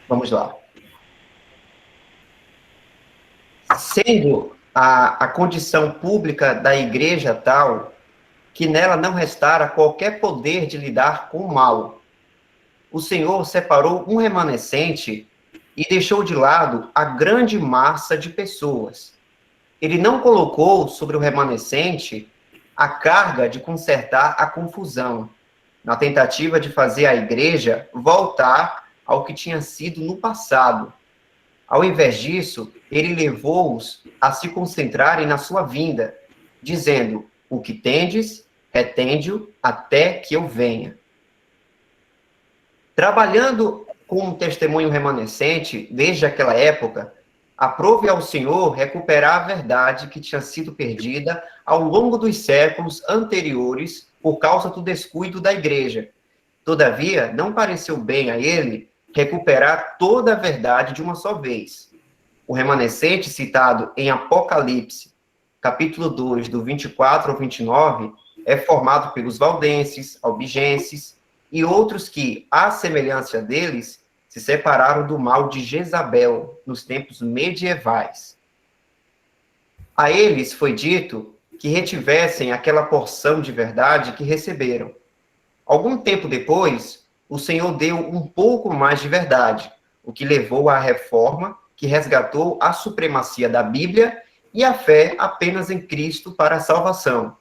Vamos lá. Sendo a condição pública da igreja tal que nela não restara qualquer poder de lidar com o mal, o Senhor separou um remanescente e deixou de lado a grande massa de pessoas. Ele não colocou sobre o remanescente a carga de consertar a confusão, na tentativa de fazer a igreja voltar ao que tinha sido no passado. Ao invés disso, ele levou-os a se concentrarem na sua vinda, dizendo: o que tendes, retende-o até que eu venha. Trabalhando com um testemunho remanescente desde aquela época, aprove ao Senhor recuperar a verdade que tinha sido perdida ao longo dos séculos anteriores por causa do descuido da igreja. Todavia, não pareceu bem a ele recuperar toda a verdade de uma só vez. O remanescente citado em Apocalipse, capítulo 2, do 24 ao 29, é formado pelos valdenses, albigenses e outros que, à semelhança deles, se separaram do mal de Jezabel nos tempos medievais. A eles foi dito que retivessem aquela porção de verdade que receberam. Algum tempo depois, o Senhor deu um pouco mais de verdade, o que levou à reforma que resgatou a supremacia da Bíblia e a fé apenas em Cristo para a salvação.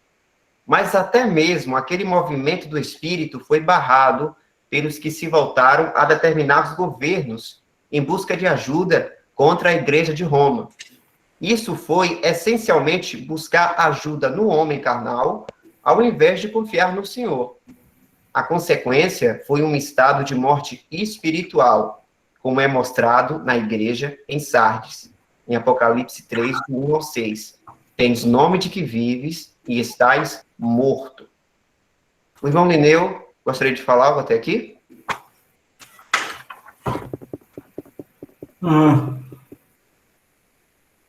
Mas até mesmo aquele movimento do Espírito foi barrado pelos que se voltaram a determinados governos em busca de ajuda contra a Igreja de Roma. Isso foi essencialmente buscar ajuda no homem carnal, ao invés de confiar no Senhor. A consequência foi um estado de morte espiritual, como é mostrado na igreja em Sardes, em Apocalipse 3, do 1 ao 6. Tens nome de que vives e estás morto. O irmão Lineu gostaria de falar algo até aqui?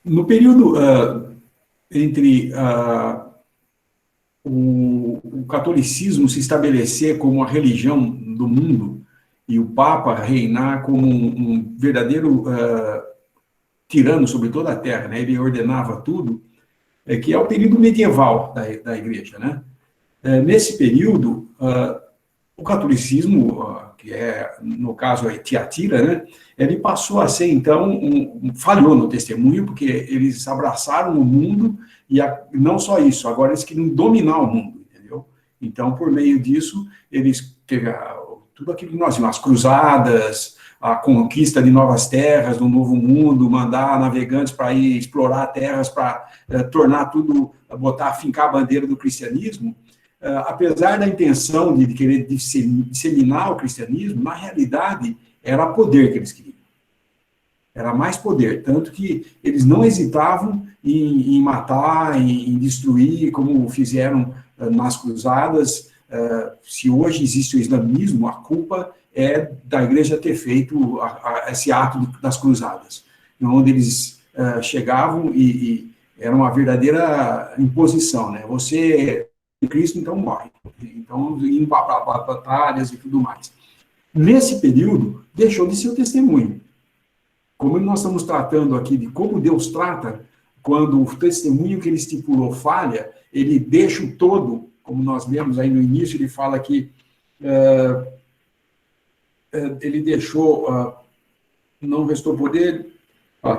No período entre o catolicismo se estabelecer como a religião do mundo e o Papa reinar como um verdadeiro tirano sobre toda a Terra, né? Ele ordenava tudo, que é o período medieval da Igreja, né? Nesse período, o catolicismo, que é, no caso, a Tiatira, né? Ele passou a ser, então, falhou no testemunho, porque eles abraçaram o mundo, e não só isso, agora eles queriam dominar o mundo, entendeu? Então, por meio disso, eles teve tudo aquilo que nós vimos, as cruzadas, a conquista de novas terras, do novo mundo, mandar navegantes para ir explorar terras, para tornar tudo, fincar a bandeira do cristianismo. Apesar da intenção de querer disseminar o cristianismo, na realidade, era poder que eles queriam. Era mais poder, tanto que eles não hesitavam em matar, em destruir, como fizeram nas cruzadas. Se hoje existe o islamismo, a culpa é da igreja ter feito esse ato das cruzadas, onde eles chegavam e era uma verdadeira imposição, né? Você é Cristo, então morre. Então, indo para batalhas e tudo mais. Nesse período, deixou de ser o testemunho. Como nós estamos tratando aqui de como Deus trata, quando o testemunho que ele estipulou falha, ele deixa o todo, como nós lemos aí no início, ele fala que ele deixou, não restou poder,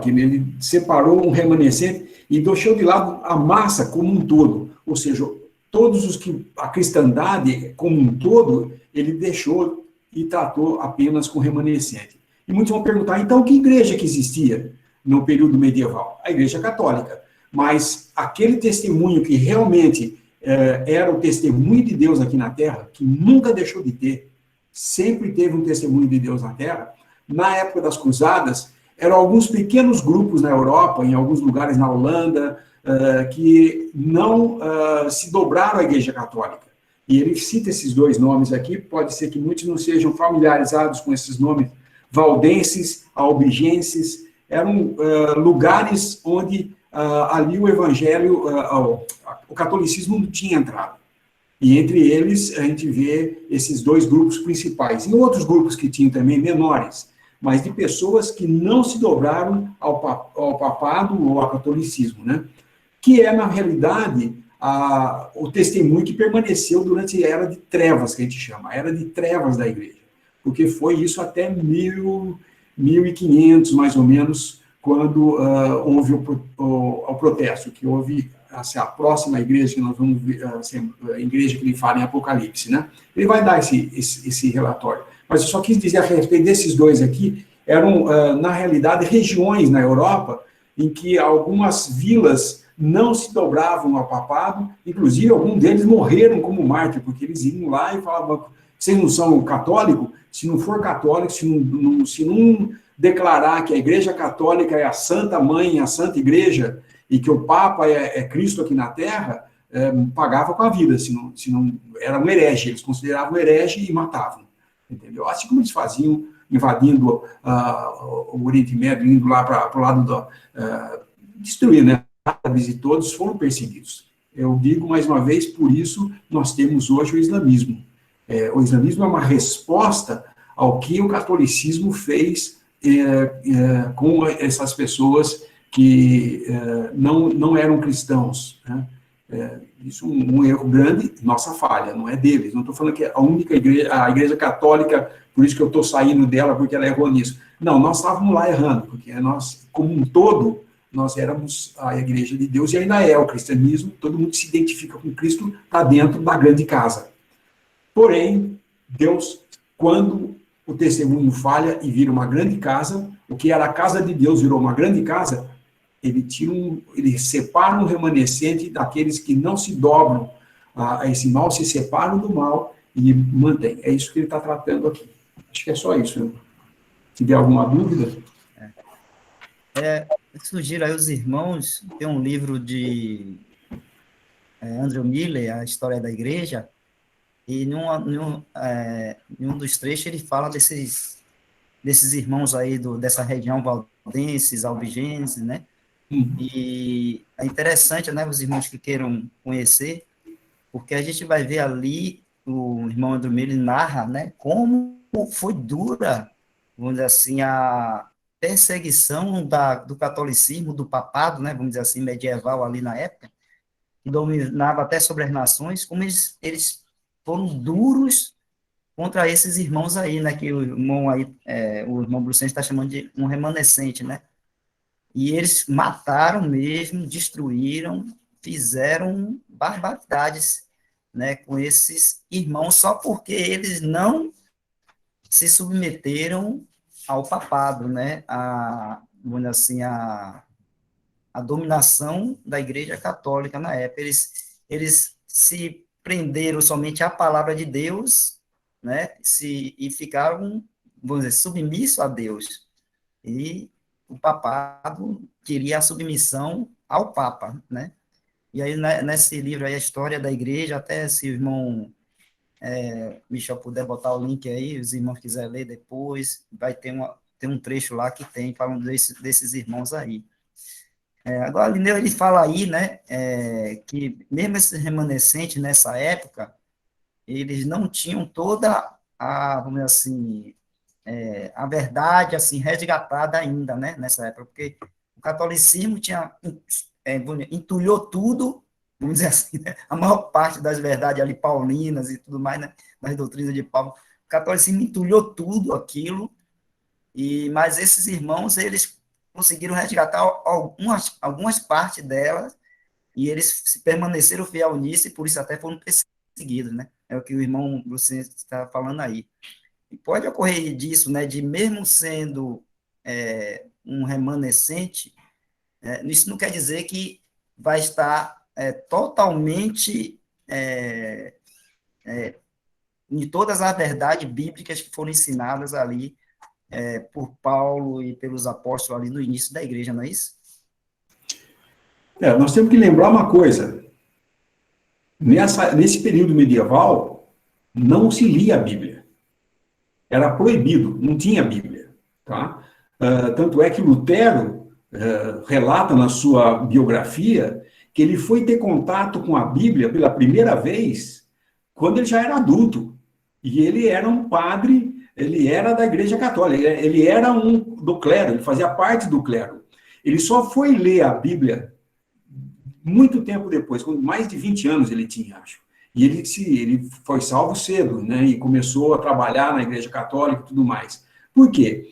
que ele separou um remanescente e deixou de lado a massa como um todo, ou seja, todos os que, a cristandade como um todo, ele deixou e tratou apenas com remanescente. E muitos vão perguntar, então, que igreja que existia no período medieval? A Igreja Católica. Mas aquele testemunho que realmente era o testemunho de Deus aqui na Terra, que nunca deixou de ter, sempre teve um testemunho de Deus na Terra, na época das cruzadas, eram alguns pequenos grupos na Europa, em alguns lugares na Holanda, que não se dobraram à Igreja Católica. E ele cita esses dois nomes aqui, pode ser que muitos não sejam familiarizados com esses nomes, valdenses, albigenses, eram lugares onde ali o evangelho, o catolicismo não tinha entrado. E entre eles a gente vê esses dois grupos principais. E outros grupos que tinham também menores, mas de pessoas que não se dobraram ao papado ou ao catolicismo, né? Que é, na realidade, o testemunho que permaneceu durante a era de trevas, que a gente chama, a era de trevas da igreja, porque foi isso até 1500, mais ou menos, quando houve o protesto, que houve assim, a próxima igreja que nós vamos ver, assim, a igreja que ele fala em Apocalipse, né? Ele vai dar esse relatório. Mas eu só quis dizer a respeito desses dois aqui, eram, na realidade, regiões na Europa em que algumas vilas não se dobravam ao papado, inclusive alguns deles morreram como mártir, porque eles iam lá e falavam, vocês não são católicos? Se não for católico, se não declarar que a Igreja Católica é a Santa Mãe, a Santa Igreja, e que o Papa é Cristo aqui na Terra, pagava com a vida, senão era um herege, eles consideravam herege e matavam, entendeu? Assim como eles faziam, invadindo o Oriente Médio, indo lá para o lado destruir, né? Árabes e todos foram perseguidos. Eu digo mais uma vez, por isso nós temos hoje o islamismo. O islamismo é uma resposta ao que o catolicismo fez com essas pessoas que não eram cristãos, né? Isso é um erro grande, nossa falha, não é deles. Não estou falando que a única igreja, a igreja católica, por isso que eu estou saindo dela, porque ela errou nisso. Não, nós estávamos lá errando, porque nós, como um todo, nós éramos a igreja de Deus, e ainda é o cristianismo, todo mundo se identifica com Cristo, está dentro da grande casa. Porém, Deus, quando o testemunho falha e vira uma grande casa, o que era a casa de Deus virou uma grande casa, ele separa um remanescente daqueles que não se dobram a esse mal, se separam do mal e mantém. É isso que ele está tratando aqui. Acho que é só isso. Né? Se tiver alguma dúvida... Surgiram aí os irmãos, tem um livro de Andrew Miller, A História da Igreja, e em um dos trechos ele fala desses irmãos aí dessa região valdenses, albigenses, né? E é interessante, né, os irmãos que queiram conhecer, porque a gente vai ver ali, o irmão Andrew Miller narra, né, como foi dura, vamos dizer assim, a perseguição do catolicismo, do papado, né, vamos dizer assim, medieval ali na época, que dominava até sobre as nações, como eles foram duros contra esses irmãos aí, né, que o irmão Brucense está chamando de um remanescente, né, e eles mataram mesmo, destruíram, fizeram barbaridades, né, com esses irmãos, só porque eles não se submeteram ao papado, né, vamos dizer assim, a dominação da Igreja Católica na época. Eles se prenderam somente à palavra de Deus, né, e ficaram, vamos dizer, submissos a Deus. E o papado queria a submissão ao Papa, né? E aí, nesse livro aí, A História da Igreja, até se o irmão Michel puder botar o link aí, os irmãos quiserem ler depois, vai ter um trecho lá que tem, falando desses irmãos aí. Agora, Lineu, ele fala aí, né, que mesmo esses remanescentes nessa época, eles não tinham toda vamos dizer assim, a verdade, assim, resgatada ainda, né, nessa época, porque o catolicismo entulhou tudo, vamos dizer assim, né, a maior parte das verdades ali paulinas e tudo mais, né, das doutrinas de Paulo, o catolicismo entulhou tudo aquilo, mas esses irmãos, eles conseguiram resgatar algumas partes delas, e eles permaneceram fiel nisso, e por isso até foram perseguidos, né, é o que o irmão Brucense está falando aí. E pode ocorrer disso, né, de mesmo sendo um remanescente, isso não quer dizer que vai estar totalmente em todas as verdades bíblicas que foram ensinadas ali por Paulo e pelos apóstolos ali no início da igreja, não é isso? Nós temos que lembrar uma coisa. Nesse período medieval, não se lia a Bíblia. Era proibido, não tinha Bíblia. Tá? Tanto é que Lutero relata na sua biografia que ele foi ter contato com a Bíblia pela primeira vez quando ele já era adulto. E ele era um padre ele era da Igreja Católica, ele era do clero, ele fazia parte do clero. Ele só foi ler a Bíblia muito tempo depois, com mais de 20 anos ele tinha, acho. E ele foi salvo cedo, né? E começou a trabalhar na Igreja Católica e tudo mais. Por quê?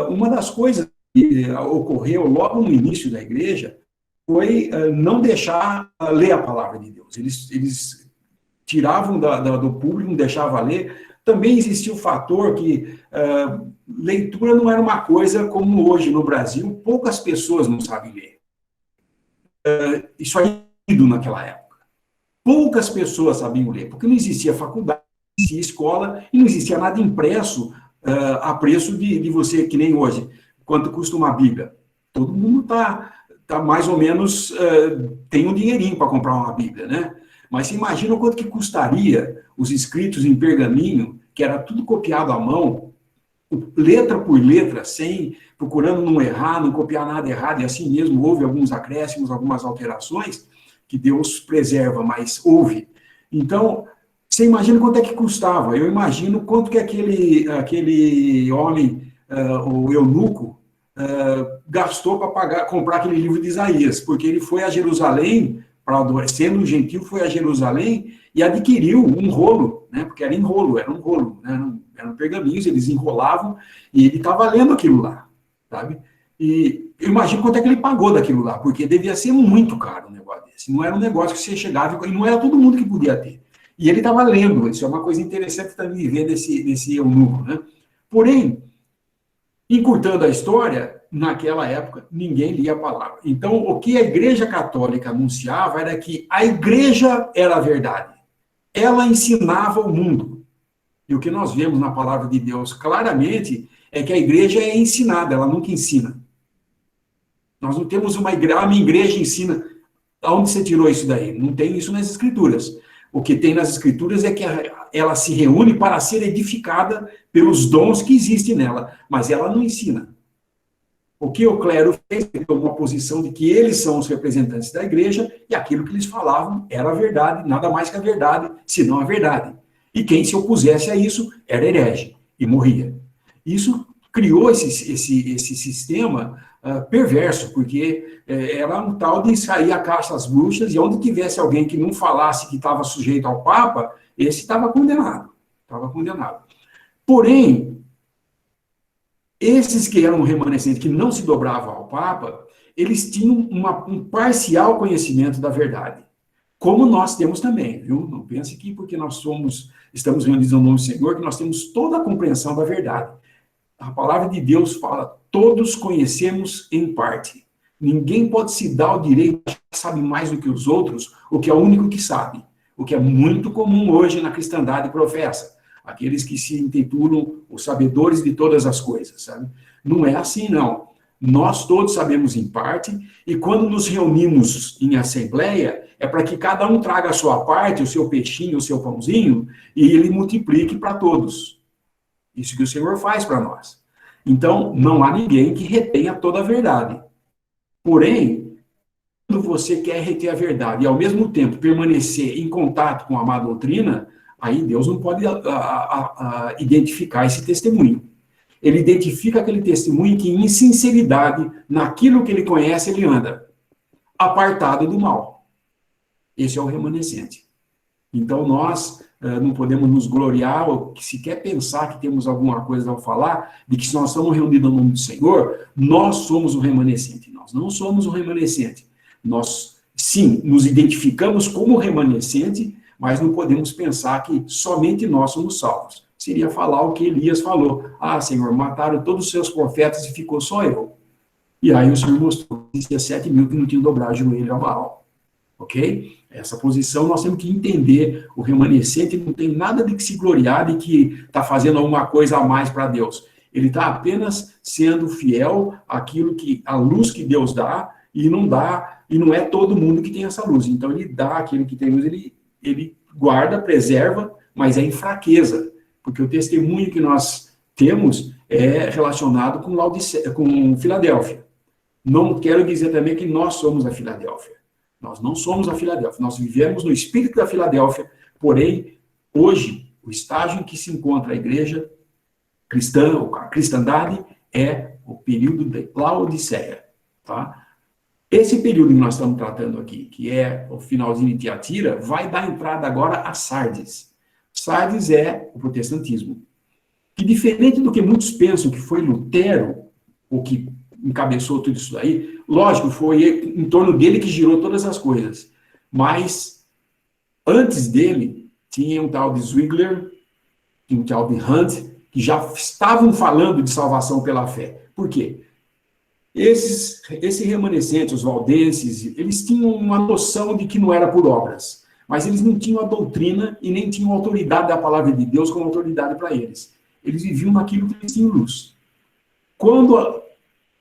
Uma das coisas que ocorreu logo no início da Igreja foi não deixar ler a palavra de Deus. Eles tiravam do público, não deixavam ler. Também existia o fator que leitura não era uma coisa como hoje no Brasil, poucas pessoas não sabem ler. Isso aí naquela época. Poucas pessoas sabiam ler, porque não existia faculdade, não existia escola, e não existia nada impresso a preço de você, que nem hoje. Quanto custa uma Bíblia? Todo mundo tá mais ou menos, tem um dinheirinho para comprar uma Bíblia, né? Mas você imagina o quanto que custaria os escritos em pergaminho, que era tudo copiado à mão, letra por letra, procurando não errar, não copiar nada errado, e assim mesmo houve alguns acréscimos, algumas alterações, que Deus preserva, mas houve. Então, você imagina quanto é que custava. Eu imagino quanto que aquele homem, o eunuco, gastou para comprar aquele livro de Isaías, porque ele foi a Jerusalém, sendo um gentil, foi a Jerusalém e adquiriu um rolo, né? Porque era um rolo, né? Eram pergaminhos, eles enrolavam, e ele estava lendo aquilo lá, sabe? E eu imagino quanto é que ele pagou daquilo lá, porque devia ser muito caro um negócio desse. Não era um negócio que você chegava e não era todo mundo que podia ter. E ele estava lendo, isso é uma coisa interessante também ver desse eunuco, né? Porém, encurtando a história, naquela época, ninguém lia a palavra. Então, o que a Igreja Católica anunciava era que a Igreja era a verdade. Ela ensinava o mundo. E o que nós vemos na palavra de Deus claramente é que a Igreja é ensinada, ela nunca ensina. Nós não temos uma igreja, a minha igreja ensina. Aonde você tirou isso daí? Não tem isso nas Escrituras. O que tem nas Escrituras é que ela se reúne para ser edificada pelos dons que existem nela, mas ela não ensina. O que o clero fez? Ele tomou a posição de que eles são os representantes da igreja e aquilo que eles falavam era a verdade, nada mais que a verdade, senão a verdade. E quem se opusesse a isso era herege e morria. Isso criou esse sistema perverso, porque era um tal de sair a caça às bruxas, e onde tivesse alguém que não falasse que estava sujeito ao Papa, esse estava condenado. Porém, esses que eram remanescentes, que não se dobravam ao Papa, eles tinham um parcial conhecimento da verdade. Como nós temos também, viu? Não pense que porque nós estamos reunidos no nome do Senhor, que nós temos toda a compreensão da verdade. A palavra de Deus fala, todos conhecemos em parte. Ninguém pode se dar o direito de que sabe mais do que os outros, o que é o único que sabe. O que é muito comum hoje na cristandade professa. Aqueles que se intitulam os sabedores de todas as coisas, sabe? Não é assim, não. Nós todos sabemos em parte, e quando nos reunimos em assembleia, é para que cada um traga a sua parte, o seu peixinho, o seu pãozinho, e ele multiplique para todos. Isso que o Senhor faz para nós. Então, não há ninguém que retenha toda a verdade. Porém, quando você quer reter a verdade e, ao mesmo tempo, permanecer em contato com a má doutrina, aí Deus não pode identificar esse testemunho. Ele identifica aquele testemunho que, em sinceridade, naquilo que ele conhece, ele anda, apartado do mal. Esse é o remanescente. Então, nós não podemos nos gloriar, ou sequer pensar que temos alguma coisa a falar, de que se nós estamos reunidos no nome do Senhor, nós somos o remanescente. Nós não somos o remanescente. Nós, sim, nos identificamos como remanescente, mas não podemos pensar que somente nós somos salvos. Seria falar o que Elias falou. Ah, Senhor, mataram todos os seus profetas e ficou só eu. E aí o Senhor mostrou que existia 7 mil que não tinham dobrado o joelho a Baal. Ok? Essa posição nós temos que entender. O remanescente não tem nada de que se gloriar de que está fazendo alguma coisa a mais para Deus. Ele está apenas sendo fiel àquilo que, à luz que Deus dá, e não é todo mundo que tem essa luz. Então ele dá aquele que tem luz, ele guarda, preserva, mas é em fraqueza, porque o testemunho que nós temos é relacionado com Filadélfia. Não quero dizer também que nós somos a Filadélfia. Nós não somos a Filadélfia. Nós vivemos no espírito da Filadélfia, porém, hoje, o estágio em que se encontra a igreja cristã, ou a cristandade, é o período da Laodiceia, tá? Esse período que nós estamos tratando aqui, que é o finalzinho de Tiatira, vai dar entrada agora a Sardes. Sardes é o protestantismo. E diferente do que muitos pensam que foi Lutero o que encabeçou tudo isso daí, lógico, foi em torno dele que girou todas as coisas. Mas, antes dele, tinha um tal de Zwingler, um tal de Hunt, que já estavam falando de salvação pela fé. Por quê? Esses remanescentes, os valdenses, eles tinham uma noção de que não era por obras, mas eles não tinham a doutrina e nem tinham a autoridade da palavra de Deus como autoridade para eles. Eles viviam naquilo que eles tinham luz. Quando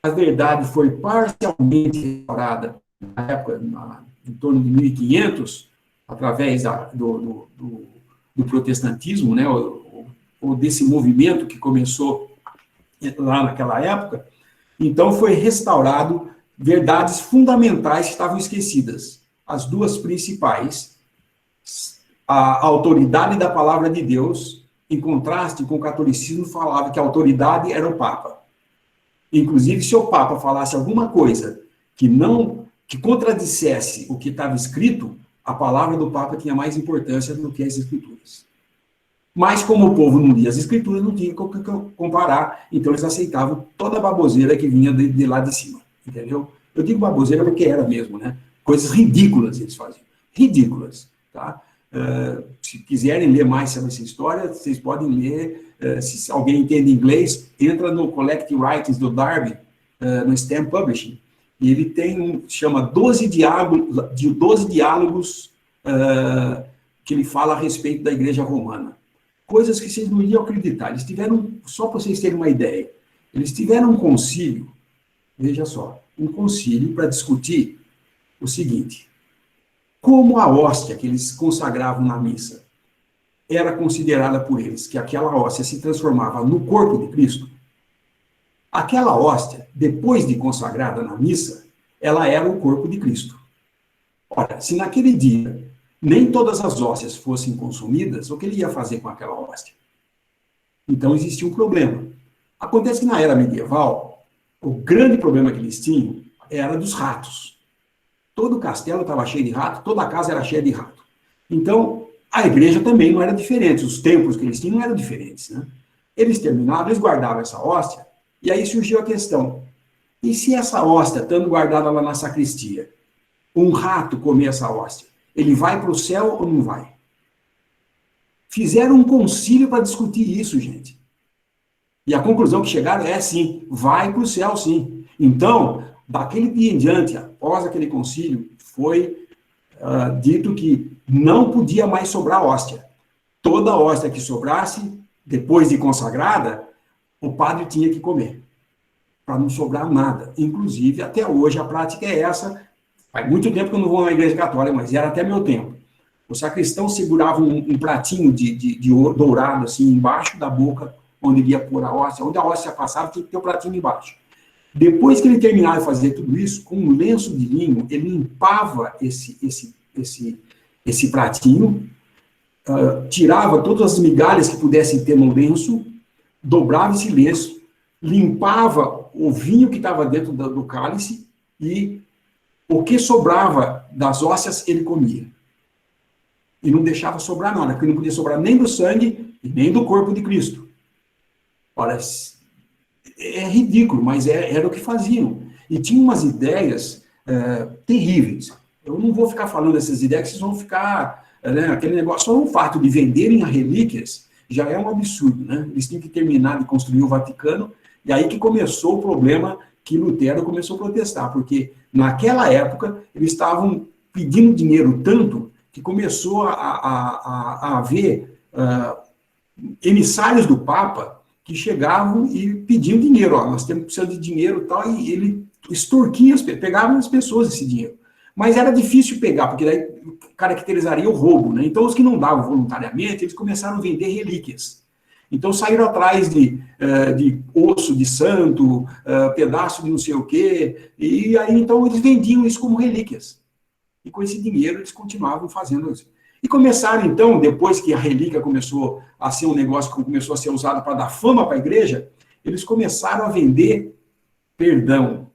a verdade foi parcialmente restaurada, na época, em torno de 1500, através do protestantismo, né, ou desse movimento que começou lá naquela época, então foi restaurado verdades fundamentais que estavam esquecidas. As duas principais, a autoridade da palavra de Deus, em contraste com o catolicismo, falava que a autoridade era o Papa. Inclusive, se o Papa falasse alguma coisa que contradissesse o que estava escrito, a palavra do Papa tinha mais importância do que as Escrituras. Mas, como o povo não lia as Escrituras, não tinha o que comparar, então eles aceitavam toda a baboseira que vinha de lá de cima, entendeu? Eu digo baboseira porque era mesmo, né? Coisas ridículas eles faziam. Ridículas, tá? Se quiserem ler mais sobre essa história, vocês podem ler. Se alguém entende inglês, entra no Collected Writings do Darby, no Stamp Publishing, e ele tem chama 12 diálogos que ele fala a respeito da Igreja Romana. Coisas que vocês não iriam acreditar. Eles tiveram, só para vocês terem uma ideia, eles tiveram um concílio, veja só, um concílio para discutir o seguinte: como a hóstia que eles consagravam na missa era considerada por eles, que aquela hóstia se transformava no corpo de Cristo, aquela hóstia, depois de consagrada na missa, ela era o corpo de Cristo. Ora, se naquele dia nem todas as hóstias fossem consumidas, o que ele ia fazer com aquela hóstia? Então existia um problema. Acontece que na era medieval, o grande problema que eles tinham era dos ratos. Todo o castelo estava cheio de rato, toda a casa era cheia de rato. Então, a igreja também não era diferente, os templos que eles tinham não eram diferentes, né? Eles terminavam, eles guardavam essa hóstia, e aí surgiu a questão: e se essa hóstia, estando guardada lá na sacristia, um rato comer essa hóstia, ele vai para o céu ou não vai? Fizeram um concílio para discutir isso, gente. E a conclusão que chegaram é sim, vai para o céu sim. Então, daquele dia em diante, após aquele concílio, foi dito que não podia mais sobrar hóstia. Toda hóstia que sobrasse, depois de consagrada, o padre tinha que comer, para não sobrar nada. Inclusive, até hoje, a prática é essa. Faz muito tempo que eu não vou na igreja católica, mas era até meu tempo. O sacristão segurava um pratinho de ouro dourado, assim, embaixo da boca, onde ele ia pôr a hóstia. Onde a hóstia passava, tinha que ter o pratinho embaixo. Depois que ele terminava de fazer tudo isso, com um lenço de linho, ele limpava esse pratinho, tirava todas as migalhas que pudessem ter no lenço, dobrava esse lenço, limpava o vinho que estava dentro do cálice e o que sobrava das hóstias ele comia. E não deixava sobrar nada, porque não podia sobrar nem do sangue e nem do corpo de Cristo. Ora, é ridículo, mas era o que faziam. E tinha umas ideias terríveis. Eu não vou ficar falando dessas ideias, que vocês vão ficar... aquele negócio, só o fato de venderem as relíquias já é um absurdo, né? Eles tinham que terminar de construir o Vaticano, e aí que começou o problema que Lutero começou a protestar, porque naquela época eles estavam pedindo dinheiro tanto que começou a haver emissários do Papa que chegavam e pediam dinheiro. Ó, nós temos precisando de dinheiro e tal, e ele extorquia, pegavam as pessoas esse dinheiro. Mas era difícil pegar, porque daí caracterizaria o roubo, né? Então, os que não davam voluntariamente, eles começaram a vender relíquias. Então, saíram atrás de osso de santo, pedaço de não sei o quê, e aí, então, eles vendiam isso como relíquias. E com esse dinheiro, eles continuavam fazendo isso. E começaram, então, depois que a relíquia começou a ser um negócio que começou a ser usado para dar fama para a igreja, eles começaram a vender perdão.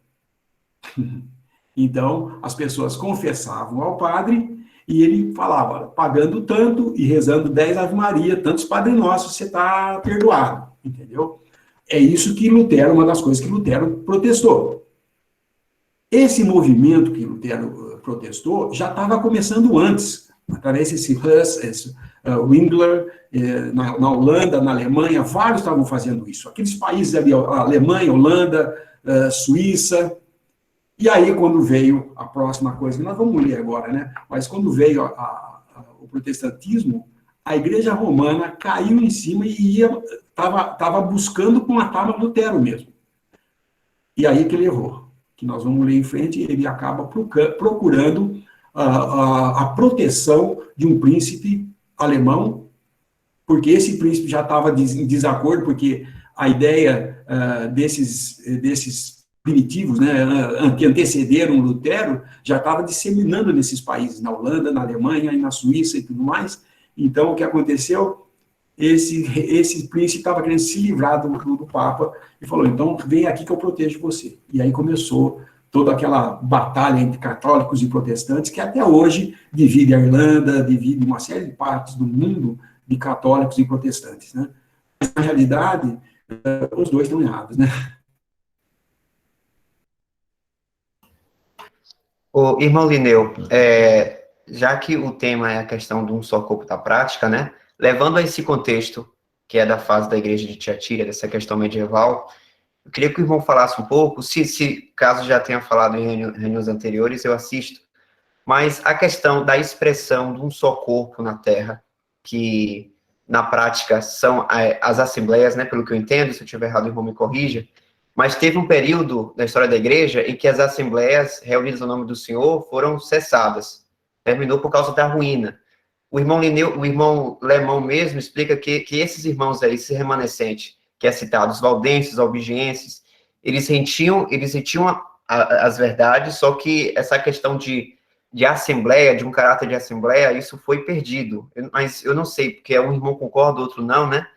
Então, as pessoas confessavam ao padre e ele falava, pagando tanto e rezando 10 Ave Maria, tantos Padre Nossos, você está perdoado, entendeu? É isso que Lutero, uma das coisas que Lutero protestou. Esse movimento que Lutero protestou já estava começando antes, através desse Hus, Wingler, na Holanda, na Alemanha, vários estavam fazendo isso. Aqueles países ali, Alemanha, Holanda, Suíça. E aí, quando veio a próxima coisa, que nós vamos ler agora, né? Mas quando veio o protestantismo, a Igreja Romana caiu em cima e estava buscando matar Lutero mesmo. E aí que ele errou, que nós vamos ler em frente, ele acaba procurando a proteção de um príncipe alemão, porque esse príncipe já estava em desacordo, porque a ideia desses primitivos, né, que antecederam Lutero, já estava disseminando nesses países, na Holanda, na Alemanha e na Suíça e tudo mais. Então, o que aconteceu? Esse príncipe estava querendo se livrar do Papa e falou, então, vem aqui que eu protejo você. E aí começou toda aquela batalha entre católicos e protestantes, que até hoje divide a Irlanda, divide uma série de partes do mundo de católicos e protestantes, né? Mas, na realidade, os dois estão errados, né? Ô, irmão Lineu, já que o tema é a questão de um só corpo da prática, né? Levando a esse contexto, que é da fase da igreja de Tiatira, dessa questão medieval, eu queria que o irmão falasse um pouco, caso já tenha falado em reuniões anteriores, eu assisto, mas a questão da expressão de um só corpo na Terra, que na prática são as assembleias, né? Pelo que eu entendo, se eu estiver errado, o irmão me corrija, mas teve um período da história da igreja em que as assembleias reunidas no nome do Senhor foram cessadas. Terminou por causa da ruína. O irmão Lemão mesmo explica que esses irmãos aí, esse remanescente, que é citado, os valdenses, os albigenses, eles retiam as verdades, só que essa questão de assembleia, de um caráter de assembleia, isso foi perdido. Mas eu não sei, porque um irmão concorda, outro não, né?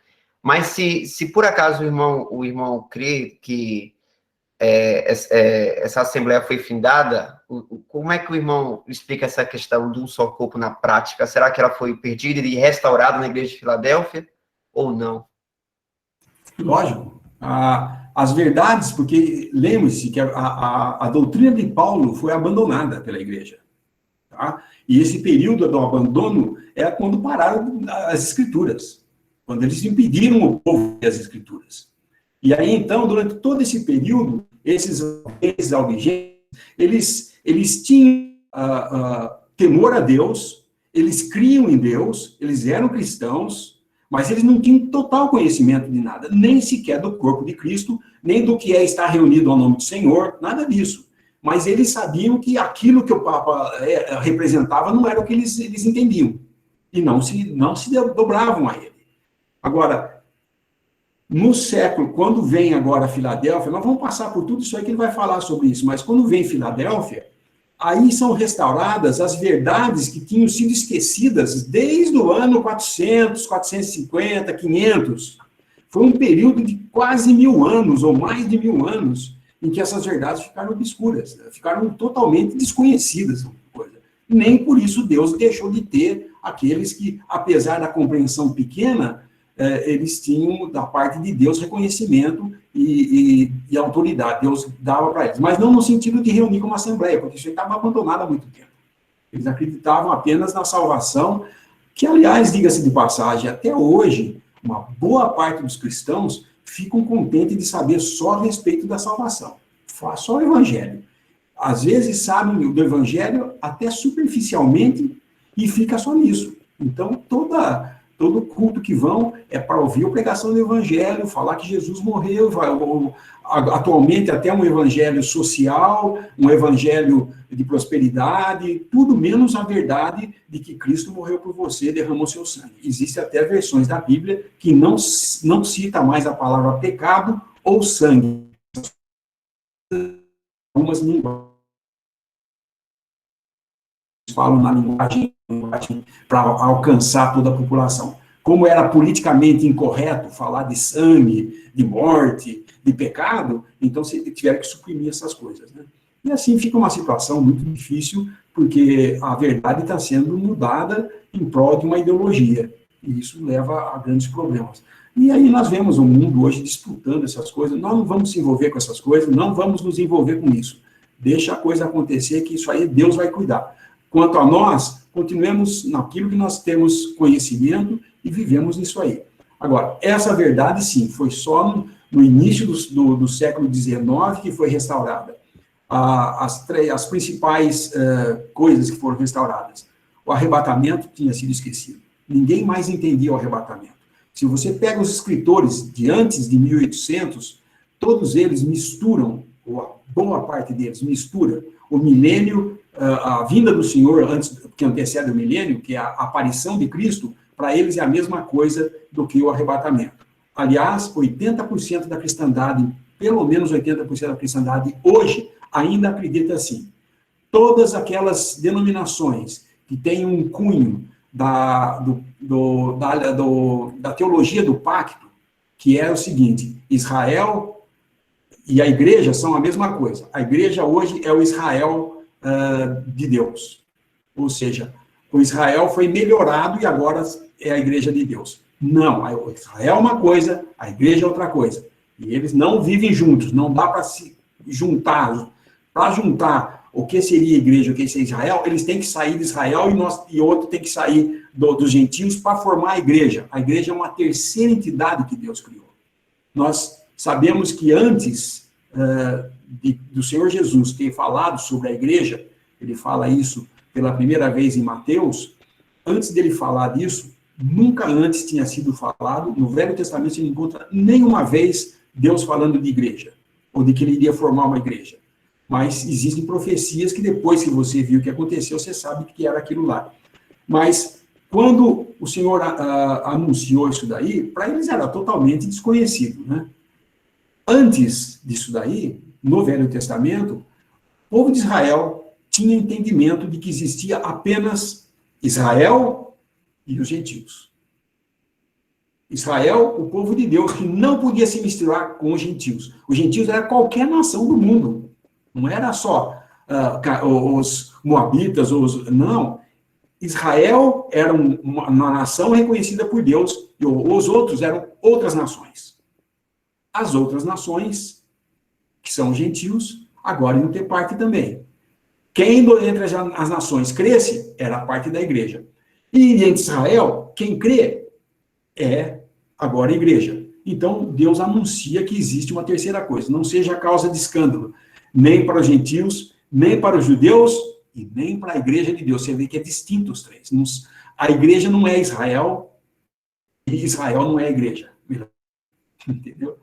Mas se por acaso o irmão crê que essa assembleia foi findada, como é que o irmão explica essa questão de um só corpo na prática? Será que ela foi perdida e restaurada na igreja de Filadélfia ou não? Lógico. As verdades, porque lembre-se que a doutrina de Paulo foi abandonada pela igreja. Tá? E esse período do abandono é quando pararam as escrituras, quando eles impediram o povo de as escrituras. E aí, então, durante todo esse período, esses albigenses, eles tinham temor a Deus, eles criam em Deus, eles eram cristãos, mas eles não tinham total conhecimento de nada, nem sequer do corpo de Cristo, nem do que é estar reunido ao nome do Senhor, nada disso. Mas eles sabiam que aquilo que o Papa representava não era o que eles entendiam, e não se dobravam a ele. Agora, no século, quando vem agora Filadélfia, nós vamos passar por tudo isso aí que ele vai falar sobre isso, mas quando vem Filadélfia, aí são restauradas as verdades que tinham sido esquecidas desde o ano 400, 450, 500. Foi um período de quase 1000 anos, ou mais de 1000 anos, em que essas verdades ficaram obscuras, ficaram totalmente desconhecidas. Nem por isso Deus deixou de ter aqueles que, apesar da compreensão pequena, eles tinham, da parte de Deus, reconhecimento e autoridade. Deus dava para eles. Mas não no sentido de reunir como assembleia, porque isso estava abandonado há muito tempo. Eles acreditavam apenas na salvação, que, aliás, diga-se de passagem, até hoje, uma boa parte dos cristãos ficam contentes de saber só a respeito da salvação. Só o evangelho. Às vezes sabem do evangelho até superficialmente e fica só nisso. Então, todo culto que vão é para ouvir a pregação do evangelho, falar que Jesus morreu, atualmente até um evangelho social, um evangelho de prosperidade, tudo menos a verdade de que Cristo morreu por você, derramou seu sangue. Existem até versões da Bíblia que não cita mais a palavra pecado ou sangue. Algumas linguagens falam na linguagem para alcançar toda a população. Como era politicamente incorreto falar de sangue, de morte, de pecado, então tiveram que suprimir essas coisas, né? E assim fica uma situação muito difícil, porque a verdade está sendo mudada em prol de uma ideologia, e isso leva a grandes problemas. E aí nós vemos o mundo hoje disputando essas coisas, nós não vamos se envolver com essas coisas, não vamos nos envolver com isso. Deixa a coisa acontecer, que isso aí Deus vai cuidar. Quanto a nós, continuemos naquilo que nós temos conhecimento e vivemos nisso aí. Agora, essa verdade, sim, foi só no início do século XIX que foi restaurada. As principais coisas que foram restauradas. O arrebatamento tinha sido esquecido. Ninguém mais entendia o arrebatamento. Se você pega os escritores de antes de 1800, todos eles misturam, ou a boa parte deles mistura, o milênio, a vinda do Senhor, antes que antecede o milênio, que é a aparição de Cristo, para eles é a mesma coisa do que o arrebatamento. Aliás, 80% da cristandade, pelo menos 80% da cristandade, hoje, ainda acredita assim. Todas aquelas denominações que têm um cunho da teologia do pacto, que é o seguinte: Israel e a igreja são a mesma coisa. A igreja hoje é o Israel de Deus. Ou seja, o Israel foi melhorado e agora é a igreja de Deus. Não, o Israel é uma coisa, a igreja é outra coisa. E eles não vivem juntos, não dá para se juntar. Para juntar o que seria a igreja e o que seria Israel, eles têm que sair de Israel e outro tem que sair dos gentios para formar a igreja. A igreja é uma terceira entidade que Deus criou. Nós sabemos que antes do Senhor Jesus ter falado sobre a igreja, ele fala isso pela primeira vez em Mateus, antes dele falar disso, nunca antes tinha sido falado, no Velho Testamento você não encontra nenhuma vez Deus falando de igreja, ou de que ele iria formar uma igreja. Mas existem profecias que depois que você viu o que aconteceu, você sabe que era aquilo lá. Mas quando o Senhor anunciou isso daí, para eles era totalmente desconhecido, né? Antes disso daí, no Velho Testamento, o povo de Israel tinha entendimento de que existia apenas Israel e os gentios. Israel, o povo de Deus, que não podia se misturar com os gentios. Os gentios era qualquer nação do mundo. Não era só os moabitas, não. Israel era uma nação reconhecida por Deus, e os outros eram outras nações. As outras nações, que são gentios, agora iam ter parte também. Quem entre as nações cresce, era parte da igreja. E entre Israel, quem crê, é agora a igreja. Então, Deus anuncia que existe uma terceira coisa, não seja causa de escândalo, nem para os gentios, nem para os judeus, e nem para a igreja de Deus. Você vê que é distinto os três. A igreja não é Israel, e Israel não é a igreja. Entendeu?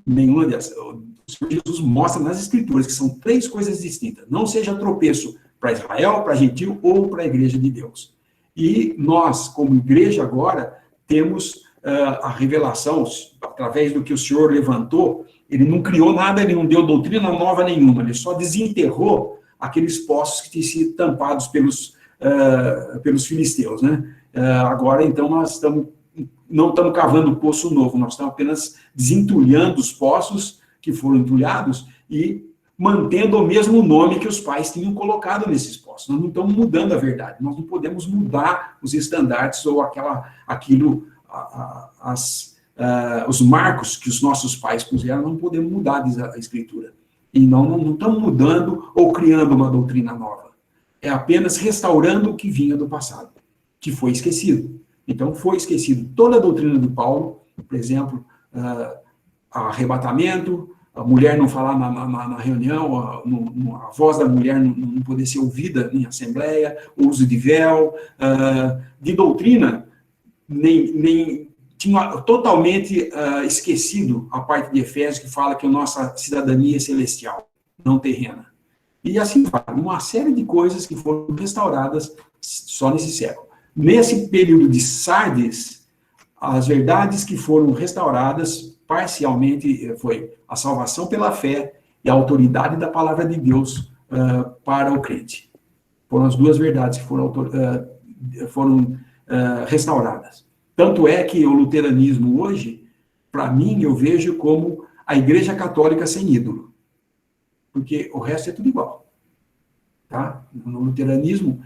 Nenhuma dessas. O Senhor Jesus mostra nas Escrituras que são três coisas distintas. Não seja tropeço para Israel, para gentio ou para a igreja de Deus. E nós, como igreja agora, temos a revelação, através do que o Senhor levantou. Ele não criou nada, ele não deu doutrina nova nenhuma, ele só desenterrou aqueles poços que tinham sido tampados pelos filisteus, né? Agora, então, nós não estamos cavando poço novo, nós estamos apenas desentulhando os poços que foram entulhados e mantendo o mesmo nome que os pais tinham colocado nesses poços. Nós não estamos mudando a verdade, nós não podemos mudar os estandartes ou os marcos que os nossos pais puseram, não podemos mudar a Escritura. E não estamos mudando ou criando uma doutrina nova. É apenas restaurando o que vinha do passado, que foi esquecido. Então, foi esquecido toda a doutrina de Paulo, por exemplo, arrebatamento, a mulher não falar na reunião, a voz da mulher não poder ser ouvida em assembleia, o uso de véu, de doutrina, nem tinha totalmente esquecido a parte de Efésios que fala que a nossa cidadania é celestial, não terrena. E assim vai, uma série de coisas que foram restauradas só nesse século. Nesse período de Sardes, as verdades que foram restauradas parcialmente foi a salvação pela fé e a autoridade da palavra de Deus para o crente. Foram as duas verdades que foram foram restauradas. Tanto é que o luteranismo hoje, para mim, eu vejo como a Igreja Católica sem ídolo, porque o resto é tudo igual. Tá? No luteranismo,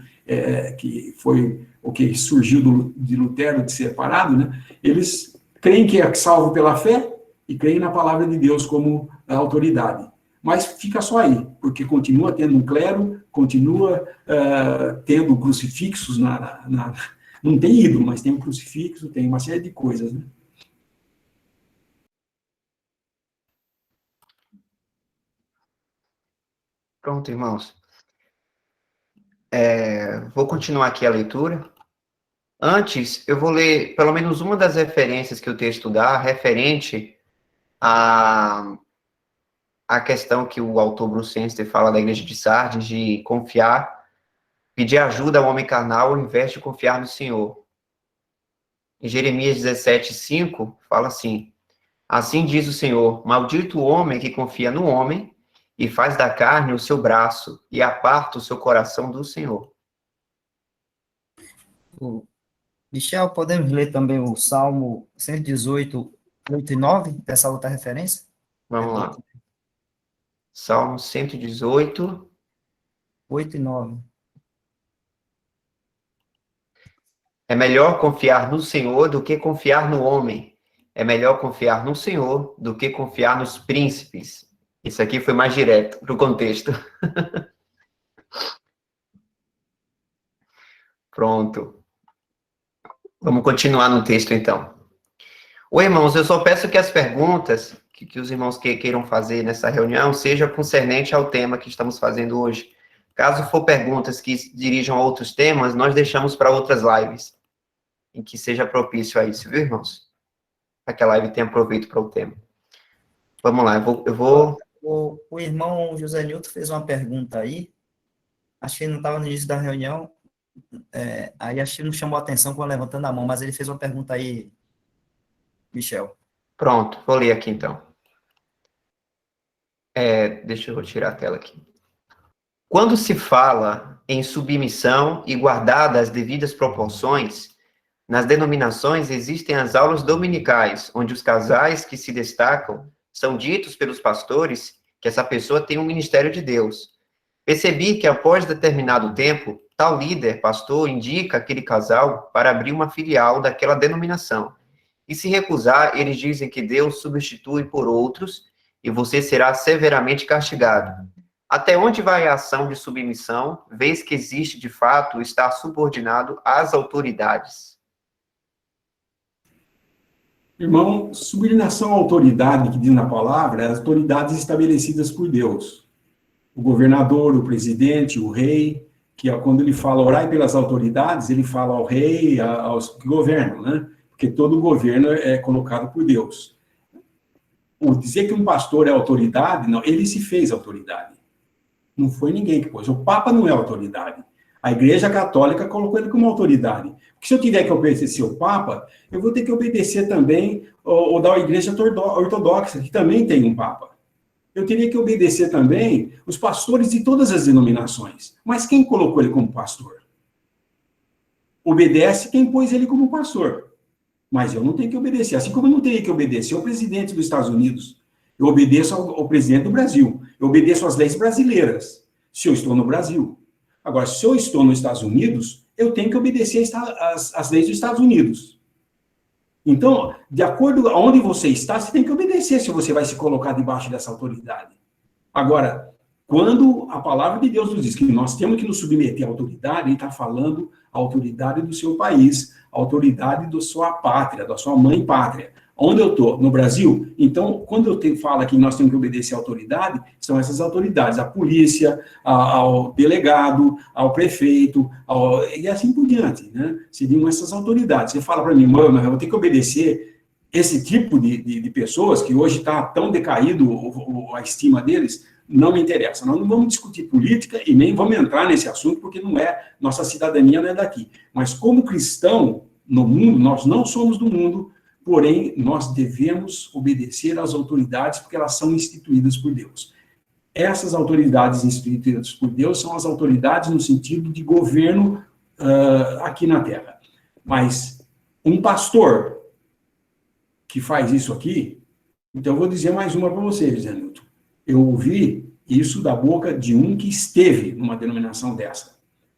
que foi o que surgiu de Lutero de separado, né? Eles creem que é salvo pela fé e creem na palavra de Deus como a autoridade. Mas fica só aí, porque continua tendo um clero, continua tendo crucifixos não tem ídolo, mas tem um crucifixo, tem uma série de coisas, né? Pronto, irmãos. Vou continuar aqui a leitura. Antes, eu vou ler pelo menos uma das referências que o texto dá, referente à questão que o autor Bruce Enster fala da igreja de Sardes, de confiar, pedir ajuda ao homem carnal ao invés de confiar no Senhor. Em Jeremias 17:5, fala assim: assim diz o Senhor, maldito o homem que confia no homem e faz da carne o seu braço e aparta o seu coração do Senhor. Michel, podemos ler também o Salmo 118, 8 e 9, dessa outra referência? Vamos lá. Salmo 118, 8 e 9. É melhor confiar no Senhor do que confiar no homem. É melhor confiar no Senhor do que confiar nos príncipes. Isso aqui foi mais direto para o contexto. Pronto. Vamos continuar no texto, então. Oi, irmãos, eu só peço que as perguntas que os irmãos queiram fazer nessa reunião sejam concernentes ao tema que estamos fazendo hoje. Caso for perguntas que dirijam a outros temas, nós deixamos para outras lives, em que seja propício a isso, viu, irmãos? Para que a live tenha proveito para o tema. Vamos lá, eu vou... O irmão José Nilton fez uma pergunta aí, acho que ele não estava no início da reunião, aí acho que não chamou a atenção quando levantando a mão, mas ele fez uma pergunta aí, Michel. Pronto, vou ler aqui então. Deixa eu tirar a tela aqui. Quando se fala em submissão e guardada as devidas proporções, nas denominações existem as aulas dominicais, onde os casais que se destacam são ditos pelos pastores que essa pessoa tem um ministério de Deus. Percebi que após determinado tempo, tal líder, pastor, indica aquele casal para abrir uma filial daquela denominação. E se recusar, eles dizem que Deus substitui por outros e você será severamente castigado. Até onde vai a ação de submissão, vez que existe, de fato, estar subordinado às autoridades? Irmão, subordinação à autoridade, que diz na palavra, é as autoridades estabelecidas por Deus. O governador, o presidente, o rei, que quando ele fala orai pelas autoridades, ele fala ao rei, aos que governam, né? Porque todo governo é colocado por Deus. O dizer que um pastor é autoridade, não, ele se fez autoridade. Não foi ninguém que pôs. O Papa não é autoridade. A Igreja Católica colocou ele como autoridade. Porque se eu tiver que obedecer o Papa, eu vou ter que obedecer também o da Igreja Ortodoxa, que também tem um Papa. Eu teria que obedecer também os pastores de todas as denominações. Mas quem colocou ele como pastor? Obedece quem pôs ele como pastor. Mas eu não tenho que obedecer. Assim como eu não teria que obedecer ao presidente dos Estados Unidos, eu obedeço ao presidente do Brasil. Eu obedeço às leis brasileiras, se eu estou no Brasil. Agora, se eu estou nos Estados Unidos, eu tenho que obedecer às leis dos Estados Unidos. Então, de acordo com onde você está, você tem que obedecer se você vai se colocar debaixo dessa autoridade. Agora, quando a palavra de Deus nos diz que nós temos que nos submeter à autoridade, ele está falando a autoridade do seu país, a autoridade da sua pátria, da sua mãe pátria. Onde eu estou? No Brasil? Então, quando eu falo que nós temos que obedecer à autoridade, são essas autoridades, a polícia, ao delegado, ao prefeito, e assim por diante, né? Seriam essas autoridades. Você fala para mim, mano, eu vou ter que obedecer esse tipo de pessoas que hoje está tão decaído a estima deles, não me interessa. Nós não vamos discutir política e nem vamos entrar nesse assunto, porque não é, nossa cidadania não é daqui. Mas como cristão no mundo, nós não somos do mundo, porém, nós devemos obedecer às autoridades, porque elas são instituídas por Deus. Essas autoridades instituídas por Deus são as autoridades no sentido de governo aqui na Terra. Mas um pastor que faz isso aqui, então eu vou dizer mais uma para vocês, Zé Nilton. Eu ouvi isso da boca de um que esteve numa denominação dessa.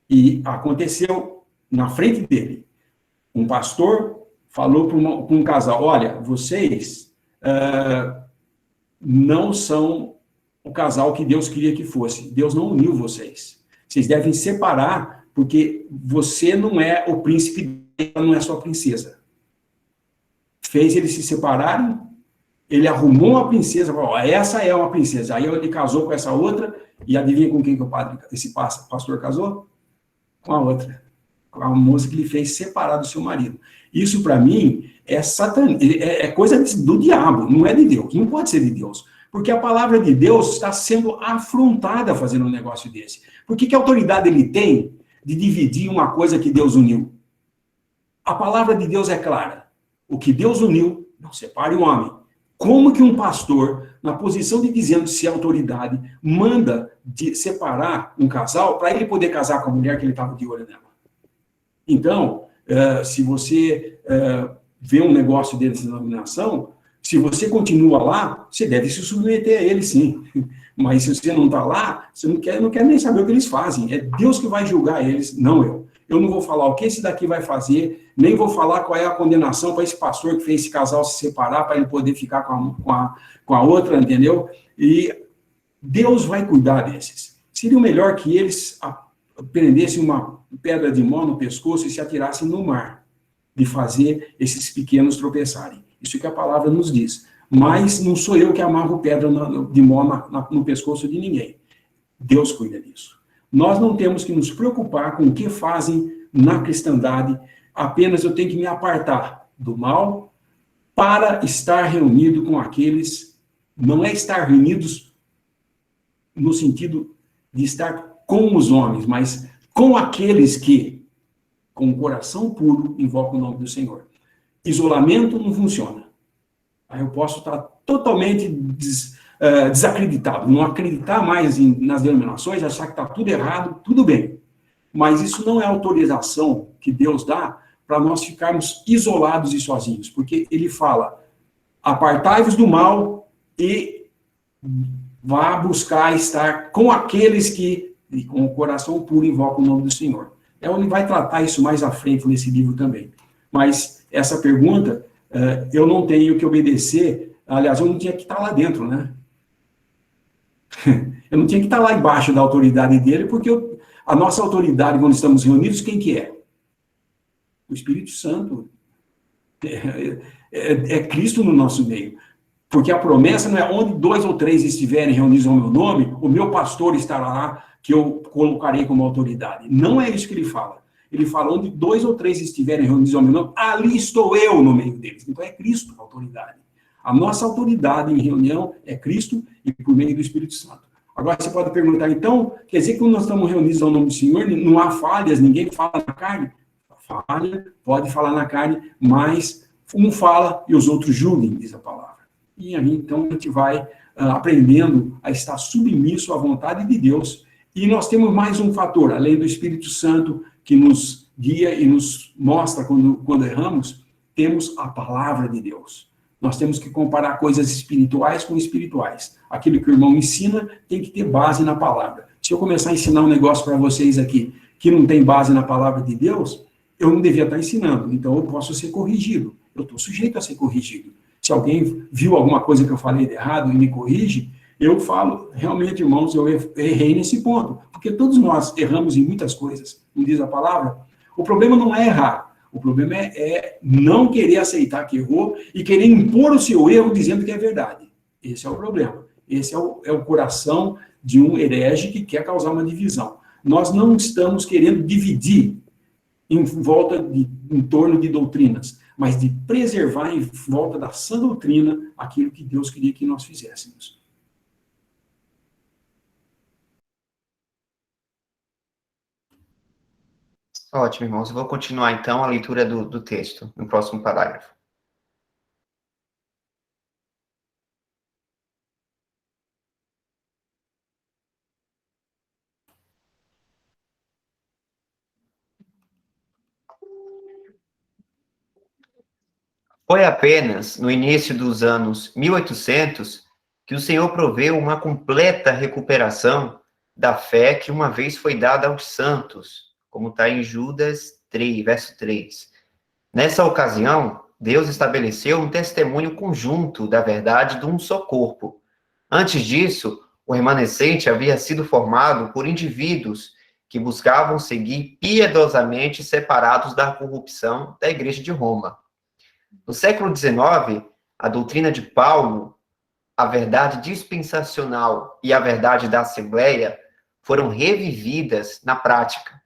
E aconteceu na frente dele. Um pastor falou para um casal, olha, vocês não são o casal que Deus queria que fosse. Deus não uniu vocês. Vocês devem separar, porque você não é o príncipe, ela não é sua princesa. Fez eles se separarem, ele arrumou uma princesa, falou, essa é uma princesa. Aí ele casou com essa outra, e adivinha com quem que esse pastor casou? Com a outra. Com a moça que ele fez separar do seu marido. Isso, para mim, é coisa do diabo, não é de Deus. Não pode ser de Deus. Porque a palavra de Deus está sendo afrontada fazendo um negócio desse. Por que autoridade ele tem de dividir uma coisa que Deus uniu? A palavra de Deus é clara. O que Deus uniu, não separe o homem. Como que um pastor, na posição de dizendo se é autoridade, manda de separar um casal para ele poder casar com a mulher que ele estava de olho nela? Então, se você vê um negócio dessa denominação, se você continua lá, você deve se submeter a ele, sim. Mas se você não está lá, você não quer nem saber o que eles fazem. É Deus que vai julgar eles, não eu. Eu não vou falar o que esse daqui vai fazer, nem vou falar qual é a condenação para esse pastor que fez esse casal se separar, para ele poder ficar com a outra, entendeu? E Deus vai cuidar desses. Seria melhor que eles prendessem uma pedra de mão no pescoço e se atirassem no mar, de fazer esses pequenos tropeçarem. Isso que a palavra nos diz. Mas não sou eu que amarro pedra de mão no pescoço de ninguém. Deus cuida disso. Nós não temos que nos preocupar com o que fazem na cristandade, apenas eu tenho que me apartar do mal para estar reunido com aqueles, não é estar reunidos no sentido de estar com os homens, mas com aqueles que, com o coração puro, invocam o nome do Senhor. Isolamento não funciona. Aí eu posso estar totalmente desacreditado, não acreditar mais nas denominações, achar que está tudo errado, tudo bem. Mas isso não é autorização que Deus dá para nós ficarmos isolados e sozinhos, porque ele fala, apartai-vos do mal e vá buscar estar com aqueles que, com o coração puro, invocam o nome do Senhor. Ele vai tratar isso mais à frente nesse livro também. Mas essa pergunta, eu não tenho que obedecer, aliás, eu não tinha que estar lá dentro, né? Eu não tinha que estar lá embaixo da autoridade dele, porque a nossa autoridade, quando estamos reunidos, quem que é? O Espírito Santo. É Cristo no nosso meio. Porque a promessa não é onde 2 ou 3 estiverem reunidos ao meu nome, o meu pastor estará lá, que eu colocarei como autoridade. Não é isso que ele fala. Ele fala, onde 2 ou 3 estiverem reunidos ao meu nome, ali estou eu no meio deles. Então é Cristo a autoridade. A nossa autoridade em reunião é Cristo e por meio do Espírito Santo. Agora você pode perguntar, então, quer dizer que quando nós estamos reunidos ao nome do Senhor, não há falhas, ninguém fala na carne? Falha, pode falar na carne, mas um fala e os outros julguem, diz a palavra. E aí, então, a gente vai aprendendo a estar submisso à vontade de Deus. E nós temos mais um fator, além do Espírito Santo, que nos guia e nos mostra quando erramos, temos a palavra de Deus. Nós temos que comparar coisas espirituais com espirituais. Aquilo que o irmão ensina tem que ter base na palavra. Se eu começar a ensinar um negócio para vocês aqui que não tem base na palavra de Deus, eu não devia estar ensinando. Então, eu posso ser corrigido. Eu estou sujeito a ser corrigido. Se alguém viu alguma coisa que eu falei de errado e me corrige, eu falo, realmente, irmãos, eu errei nesse ponto. Porque todos nós erramos em muitas coisas, não diz a palavra? O problema não é errar. O problema é não querer aceitar que errou e querer impor o seu erro dizendo que é verdade. Esse é o problema. Esse é o coração de um herege que quer causar uma divisão. Nós não estamos querendo dividir em torno de doutrinas, mas de preservar em volta da sã doutrina aquilo que Deus queria que nós fizéssemos. Ótimo, irmãos. Eu vou continuar, então, a leitura do texto, no próximo parágrafo. Foi apenas no início dos anos 1800 que o Senhor proveu uma completa recuperação da fé que uma vez foi dada aos santos, como está em Judas 3, verso 3. Nessa ocasião, Deus estabeleceu um testemunho conjunto da verdade de um só corpo. Antes disso, o remanescente havia sido formado por indivíduos que buscavam seguir piedosamente separados da corrupção da Igreja de Roma. No século XIX, a doutrina de Paulo, a verdade dispensacional e a verdade da Assembleia foram revividas na prática,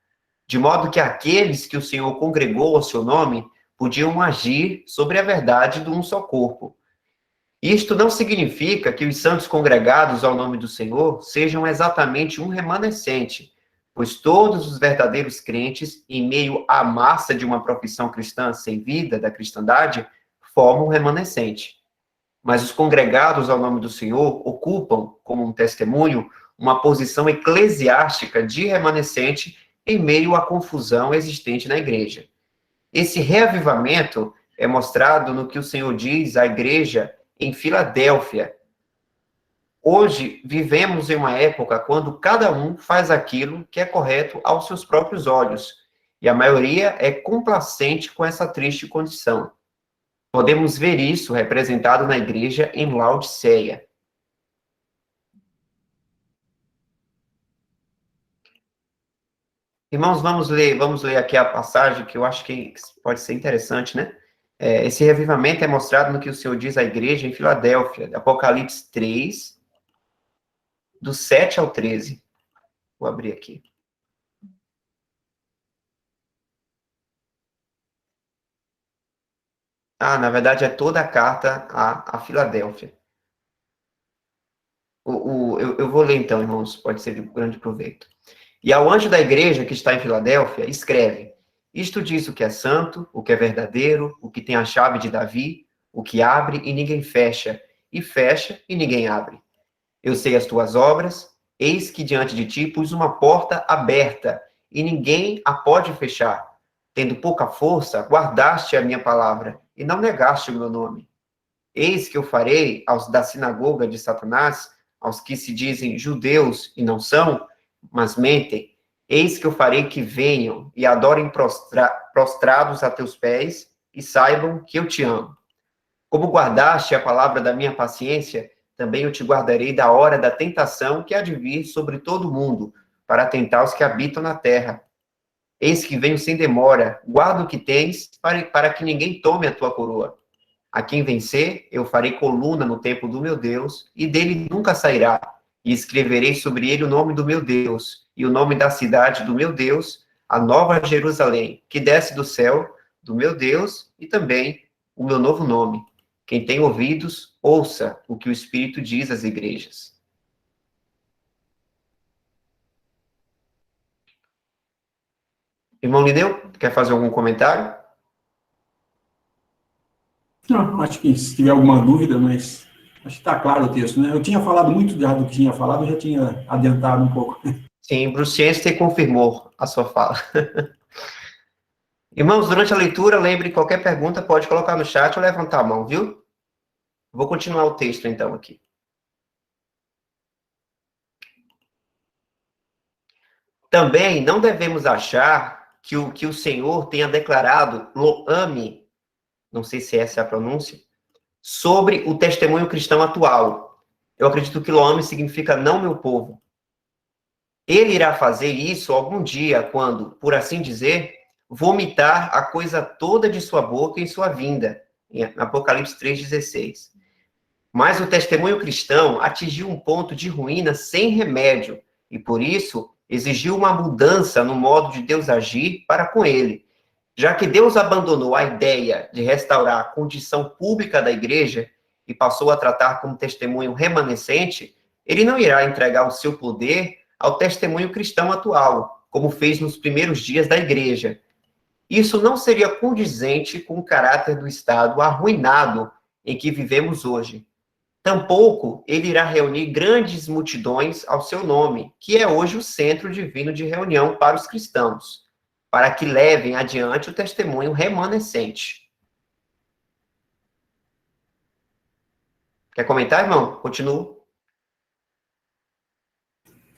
de modo que aqueles que o Senhor congregou ao seu nome podiam agir sobre a verdade de um só corpo. Isto não significa que os santos congregados ao nome do Senhor sejam exatamente um remanescente, pois todos os verdadeiros crentes, em meio à massa de uma profissão cristã sem vida da cristandade, formam um remanescente. Mas os congregados ao nome do Senhor ocupam, como um testemunho, uma posição eclesiástica de remanescente em meio à confusão existente na igreja. Esse reavivamento é mostrado no que o Senhor diz à igreja em Filadélfia. Hoje, vivemos em uma época quando cada um faz aquilo que é correto aos seus próprios olhos, e a maioria é complacente com essa triste condição. Podemos ver isso representado na igreja em Laodiceia. Irmãos, vamos ler aqui a passagem que eu acho que pode ser interessante, né? Esse revivamento é mostrado no que o Senhor diz à igreja em Filadélfia, Apocalipse 3, do 7 ao 13. Vou abrir aqui. Na verdade, é toda a carta a Filadélfia. Eu vou ler então, irmãos, pode ser de grande proveito. E ao anjo da igreja que está em Filadélfia, escreve: isto diz o que é santo, o que é verdadeiro, o que tem a chave de Davi, o que abre e ninguém fecha, e fecha e ninguém abre. Eu sei as tuas obras, eis que diante de ti pus uma porta aberta, e ninguém a pode fechar. Tendo pouca força, guardaste a minha palavra, e não negaste o meu nome. Eis que eu farei aos da sinagoga de Satanás, aos que se dizem judeus e não são, mas mentem, eis que eu farei que venham e adorem prostrados a teus pés, e saibam que eu te amo. Como guardaste a palavra da minha paciência, também eu te guardarei da hora da tentação que há de vir sobre todo o mundo, para tentar os que habitam na terra. Eis que venho sem demora, guarda o que tens, para que ninguém tome a tua coroa. A quem vencer, eu farei coluna no templo do meu Deus, e dele nunca sairá, e escreverei sobre ele o nome do meu Deus, e o nome da cidade do meu Deus, a nova Jerusalém, que desce do céu, do meu Deus, e também o meu novo nome. Quem tem ouvidos, ouça o que o Espírito diz às igrejas. Irmão Lineu, quer fazer algum comentário? Não, acho que se tiver alguma dúvida, mas acho que está claro o texto, né? Eu tinha falado muito já do que tinha falado, eu já tinha adiantado um pouco. Sim, Bruce Chester confirmou a sua fala. Irmãos, durante a leitura, lembre, qualquer pergunta pode colocar no chat ou levantar a mão, viu? Vou continuar o texto, então, aqui. Também não devemos achar que o Senhor tenha declarado Lo-Ami, não sei se essa é a pronúncia, sobre o testemunho cristão atual. Eu acredito que Lo-Ami significa não meu povo. Ele irá fazer isso algum dia quando, por assim dizer, vomitar a coisa toda de sua boca em sua vinda, em Apocalipse 3,16. Mas o testemunho cristão atingiu um ponto de ruína sem remédio, e por isso exigiu uma mudança no modo de Deus agir para com ele. Já que Deus abandonou a ideia de restaurar a condição pública da igreja e passou a tratar como testemunho remanescente, ele não irá entregar o seu poder ao testemunho cristão atual, como fez nos primeiros dias da igreja. Isso não seria condizente com o caráter do Estado arruinado em que vivemos hoje. Tampouco ele irá reunir grandes multidões ao seu nome, que é hoje o centro divino de reunião para os cristãos, para que levem adiante o testemunho remanescente. Quer comentar, irmão? Continuo.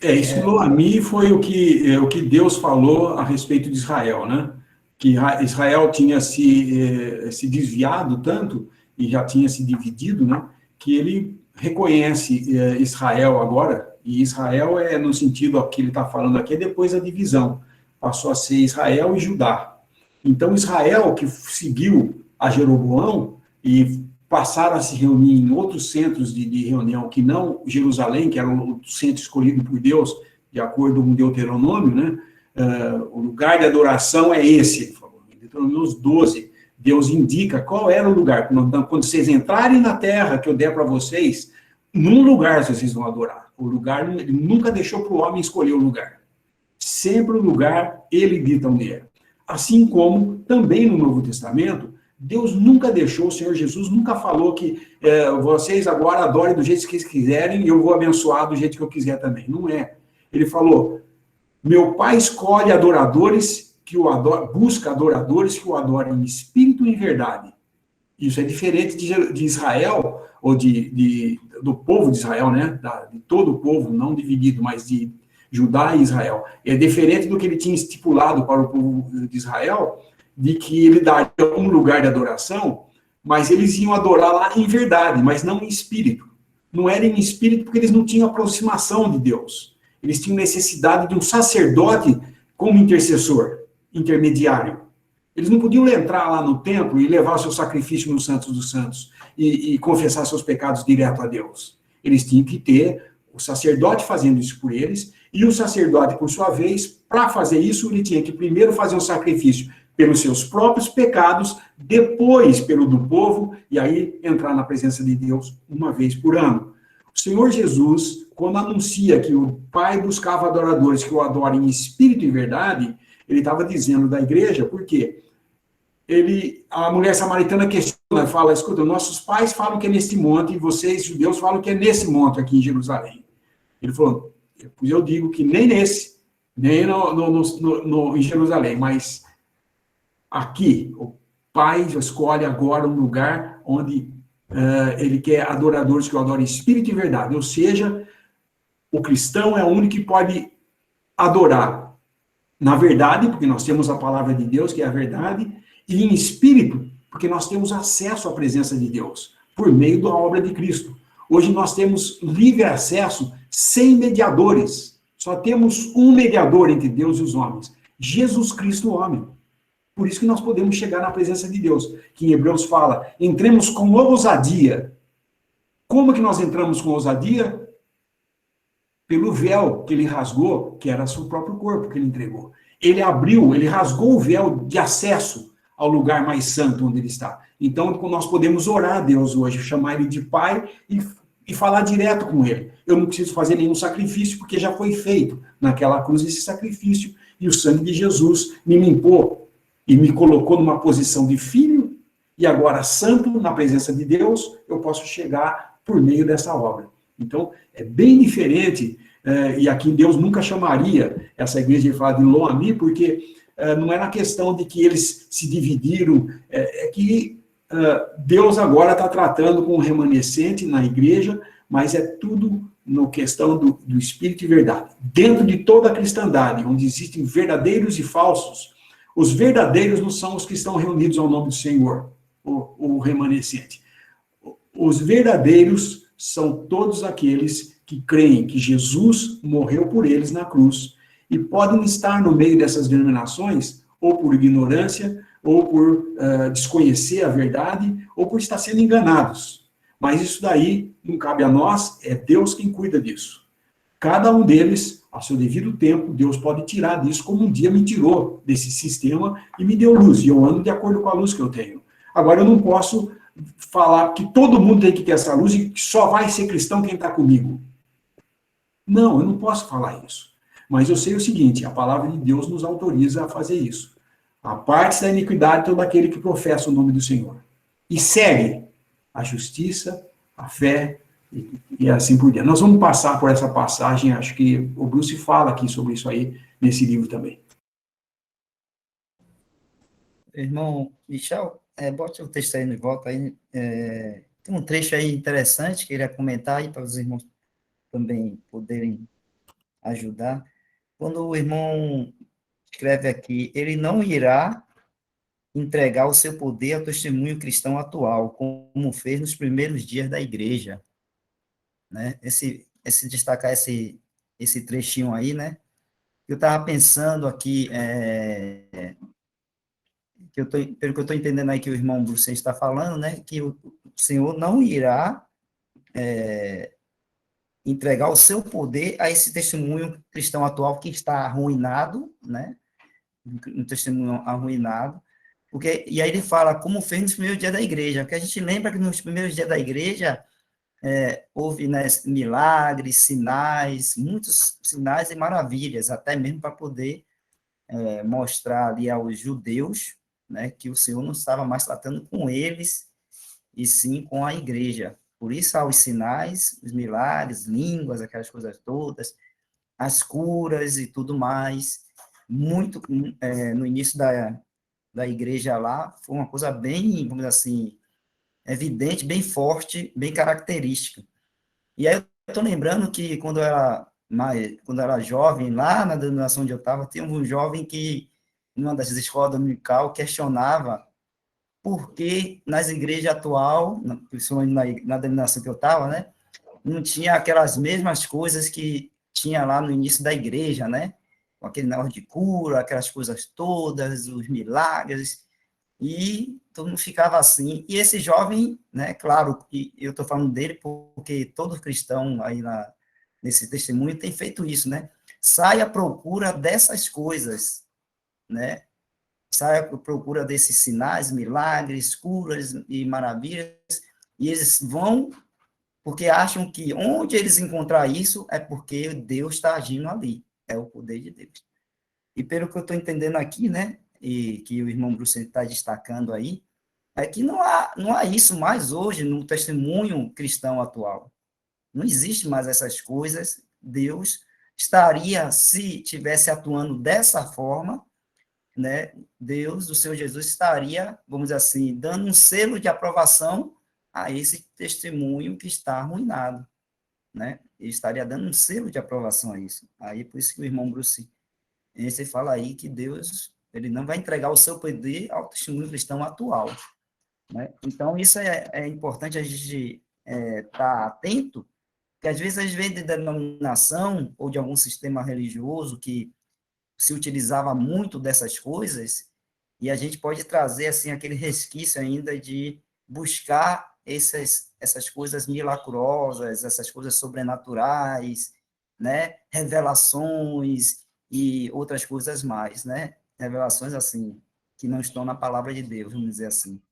Esse Lo-Ammi foi o que Deus falou a respeito de Israel, né? Que Israel tinha se desviado tanto e já tinha se dividido, né? Que ele reconhece Israel agora, e Israel é no sentido que ele está falando aqui, é depois da divisão. Passou a ser Israel e Judá. Então, Israel, que seguiu a Jeroboão e passaram a se reunir em outros centros de reunião, que não Jerusalém, que era o centro escolhido por Deus, de acordo com Deuteronômio, né? O lugar de adoração é esse, ele falou. Em Deuteronômio 12, Deus indica qual era o lugar. Quando vocês entrarem na terra que eu der para vocês, num lugar vocês vão adorar. O lugar, ele nunca deixou para o homem escolher o lugar. Sempre o lugar, ele dita onde é. Assim como, também no Novo Testamento, Deus nunca deixou, o Senhor Jesus nunca falou que vocês agora adorem do jeito que vocês quiserem e eu vou abençoar do jeito que eu quiser também. Não é. Ele falou, meu Pai escolhe adoradores que o adoram, busca adoradores que o adorem em espírito e em verdade. Isso é diferente de Israel, ou do povo de Israel, né? De todo o povo, não dividido, mas de Judá e Israel. É diferente do que ele tinha estipulado para o povo de Israel, de que ele daria um lugar de adoração, mas eles iam adorar lá em verdade, mas não em espírito. Não era em espírito porque eles não tinham aproximação de Deus. Eles tinham necessidade de um sacerdote como intercessor, intermediário. Eles não podiam entrar lá no templo e levar o seu sacrifício no Santos dos Santos e confessar seus pecados direto a Deus. Eles tinham que ter o sacerdote fazendo isso por eles, e o sacerdote, por sua vez, para fazer isso, ele tinha que primeiro fazer um sacrifício pelos seus próprios pecados, depois pelo do povo, e aí entrar na presença de Deus uma vez por ano. O Senhor Jesus, quando anuncia que o Pai buscava adoradores que o adorem em espírito e verdade, ele estava dizendo da igreja, porque a mulher samaritana questiona, fala, escuta, nossos pais falam que é nesse monte, e vocês, judeus, falam que é nesse monte aqui em Jerusalém. Ele falou, pois eu digo que nem nesse, nem em Jerusalém, mas aqui, o Pai escolhe agora um lugar onde ele quer adoradores que o adorem em espírito e verdade. Ou seja, o cristão é o único que pode adorar na verdade, porque nós temos a palavra de Deus, que é a verdade, e em espírito, porque nós temos acesso à presença de Deus, por meio da obra de Cristo. Hoje nós temos livre acesso, sem mediadores. Só temos um mediador entre Deus e os homens, Jesus Cristo, o homem. Por isso que nós podemos chegar na presença de Deus, que em Hebreus fala, entremos com ousadia. Como que nós entramos com ousadia? Pelo véu que ele rasgou, que era seu próprio corpo que ele entregou. Ele abriu, ele rasgou o véu de acesso ao lugar mais santo onde ele está. Então, nós podemos orar a Deus hoje, chamar ele de Pai e falar direto com ele. Eu não preciso fazer nenhum sacrifício, porque já foi feito naquela cruz esse sacrifício, e o sangue de Jesus me limpou e me colocou numa posição de filho, e agora santo, na presença de Deus, eu posso chegar por meio dessa obra. Então, é bem diferente, e aqui Deus nunca chamaria essa igreja de falar de Lo-Ammi, porque não é na questão de que eles se dividiram, é que Deus agora está tratando com o remanescente na igreja, mas é tudo na questão do Espírito e verdade. Dentro de toda a cristandade, onde existem verdadeiros e falsos, os verdadeiros não são os que estão reunidos ao nome do Senhor, o remanescente. Os verdadeiros são todos aqueles que creem que Jesus morreu por eles na cruz e podem estar no meio dessas denominações ou por ignorância, ou por desconhecer a verdade, ou por estar sendo enganados. Mas isso daí não cabe a nós, é Deus quem cuida disso. Cada um deles, a seu devido tempo, Deus pode tirar disso, como um dia me tirou desse sistema e me deu luz, e eu ando de acordo com a luz que eu tenho. Agora, eu não posso falar que todo mundo tem que ter essa luz e que só vai ser cristão quem está comigo. Não, eu não posso falar isso. Mas eu sei o seguinte, a palavra de Deus nos autoriza a fazer isso. Aparte da iniquidade todo aquele que professa o nome do Senhor. E segue a justiça, a fé e assim por diante. Nós vamos passar por essa passagem, acho que o Bruce fala aqui sobre isso aí, nesse livro também. Irmão Michel, bote o texto aí de volta aí, Tem um trecho aí interessante que eu queria comentar aí para os irmãos também poderem ajudar. Quando o irmão escreve aqui, ele não irá entregar o seu poder ao testemunho cristão atual, como fez nos primeiros dias da igreja, né? Destacar esse trechinho aí, né? Eu estava pensando aqui, pelo que eu estou entendendo aí que o irmão Bruce está falando, né? Que o Senhor não irá entregar o seu poder a esse testemunho cristão atual que está arruinado, né? Um testemunho arruinado, porque, e aí ele fala como fez nos primeiros dias da igreja, porque a gente lembra que nos primeiros dias da igreja houve, né, milagres, sinais, muitos sinais e maravilhas, até mesmo para poder mostrar ali aos judeus, né, que o Senhor não estava mais tratando com eles, e sim com a igreja. Por isso há os sinais, os milagres, línguas, aquelas coisas todas, as curas e tudo mais. Muito, no início da igreja lá, foi uma coisa bem, vamos dizer assim, evidente, bem forte, bem característica. E aí eu estou lembrando que quando eu era jovem, lá na denominação onde eu estava, tinha um jovem que, em uma das escolas dominical, questionava por que nas igrejas atual, principalmente na denominação que eu estava, né, não tinha aquelas mesmas coisas que tinha lá no início da igreja, né? Com aquele negócio de cura, aquelas coisas todas, os milagres, e todo mundo ficava assim. E esse jovem, né, claro, que eu estou falando dele porque todo cristão aí nesse testemunho tem feito isso, né? Sai à procura dessas coisas, né? Sai à procura desses sinais, milagres, curas e maravilhas, e eles vão porque acham que onde eles encontrar isso é porque Deus está agindo ali, é o poder de Deus. E pelo que eu estou entendendo aqui, né, e que o irmão Bruce está destacando aí, é que não há isso mais hoje no testemunho cristão atual. Não existe mais essas coisas. Deus estaria, se tivesse atuando dessa forma, né, Deus, o Senhor Jesus, estaria, vamos dizer assim, dando um selo de aprovação a esse testemunho que está arruinado, né? Ele estaria dando um selo de aprovação a isso. Aí, por isso que o irmão Bruce Enser fala aí que Deus, ele não vai entregar o seu poder ao testemunho cristão atual, né? Então, isso é importante a gente estar atento, porque às vezes a gente vem de denominação ou de algum sistema religioso que se utilizava muito dessas coisas, e a gente pode trazer assim aquele resquício ainda de buscar essas coisas milagrosas, essas coisas sobrenaturais, né? Revelações e outras coisas mais, né? Revelações assim que não estão na palavra de Deus, vamos dizer assim.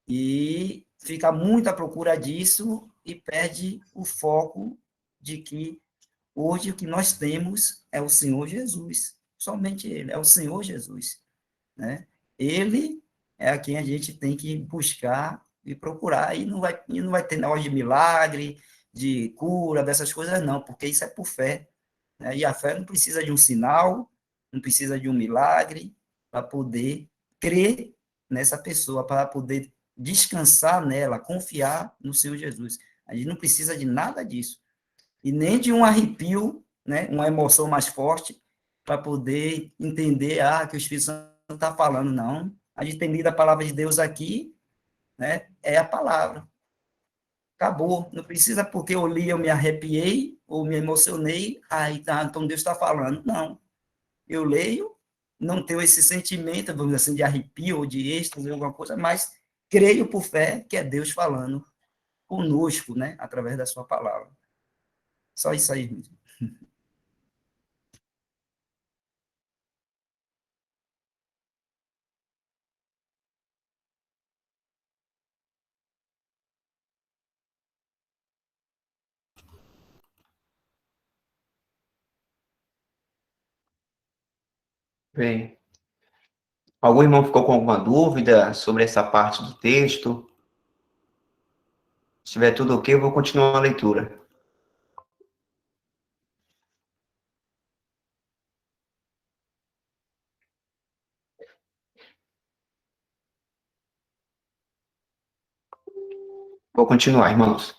E fica muito à procura disso e perde o foco de que hoje o que nós temos é o Senhor Jesus, somente Ele, é o Senhor Jesus, né? Ele é a quem a gente tem que buscar e procurar, e não vai ter negócio de milagre, de cura, dessas coisas não, porque isso é por fé, né? E a fé não precisa de um sinal, não precisa de um milagre para poder crer nessa pessoa, para poder descansar nela, confiar no Senhor Jesus. A gente não precisa de nada disso e nem de um arrepio, né, uma emoção mais forte, para poder entender que o Espírito Santo está falando. Não, a gente tem lido a palavra de Deus aqui, né, é a palavra. Acabou. Não precisa porque eu li, eu me arrepiei, ou me emocionei, aí tá, então Deus está falando. Não. Eu leio, não tenho esse sentimento, vamos dizer assim, de arrepio ou de êxtase, alguma coisa, mas creio por fé que é Deus falando conosco, né, através da sua palavra. Só isso aí, gente. Bem, algum irmão ficou com alguma dúvida sobre essa parte do texto? Se estiver tudo ok, eu vou continuar a leitura. Vou continuar, irmãos.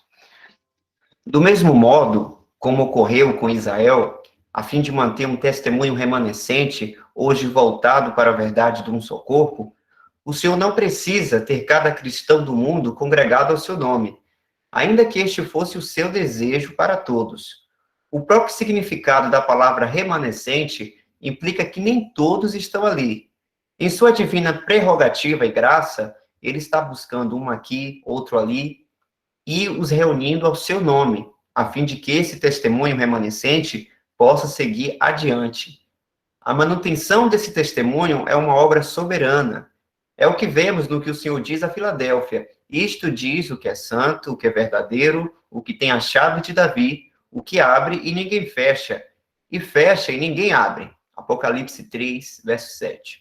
Do mesmo modo, como ocorreu com Israel, a fim de manter um testemunho remanescente, hoje voltado para a verdade de um só corpo, o Senhor não precisa ter cada cristão do mundo congregado ao seu nome, ainda que este fosse o seu desejo para todos. O próprio significado da palavra remanescente implica que nem todos estão ali. Em sua divina prerrogativa e graça, ele está buscando um aqui, outro ali, e os reunindo ao seu nome, a fim de que esse testemunho remanescente possa seguir adiante. A manutenção desse testemunho é uma obra soberana. É o que vemos no que o Senhor diz a Filadélfia. Isto diz o que é santo, o que é verdadeiro, o que tem a chave de Davi, o que abre e ninguém fecha, e fecha e ninguém abre. Apocalipse 3, verso 7.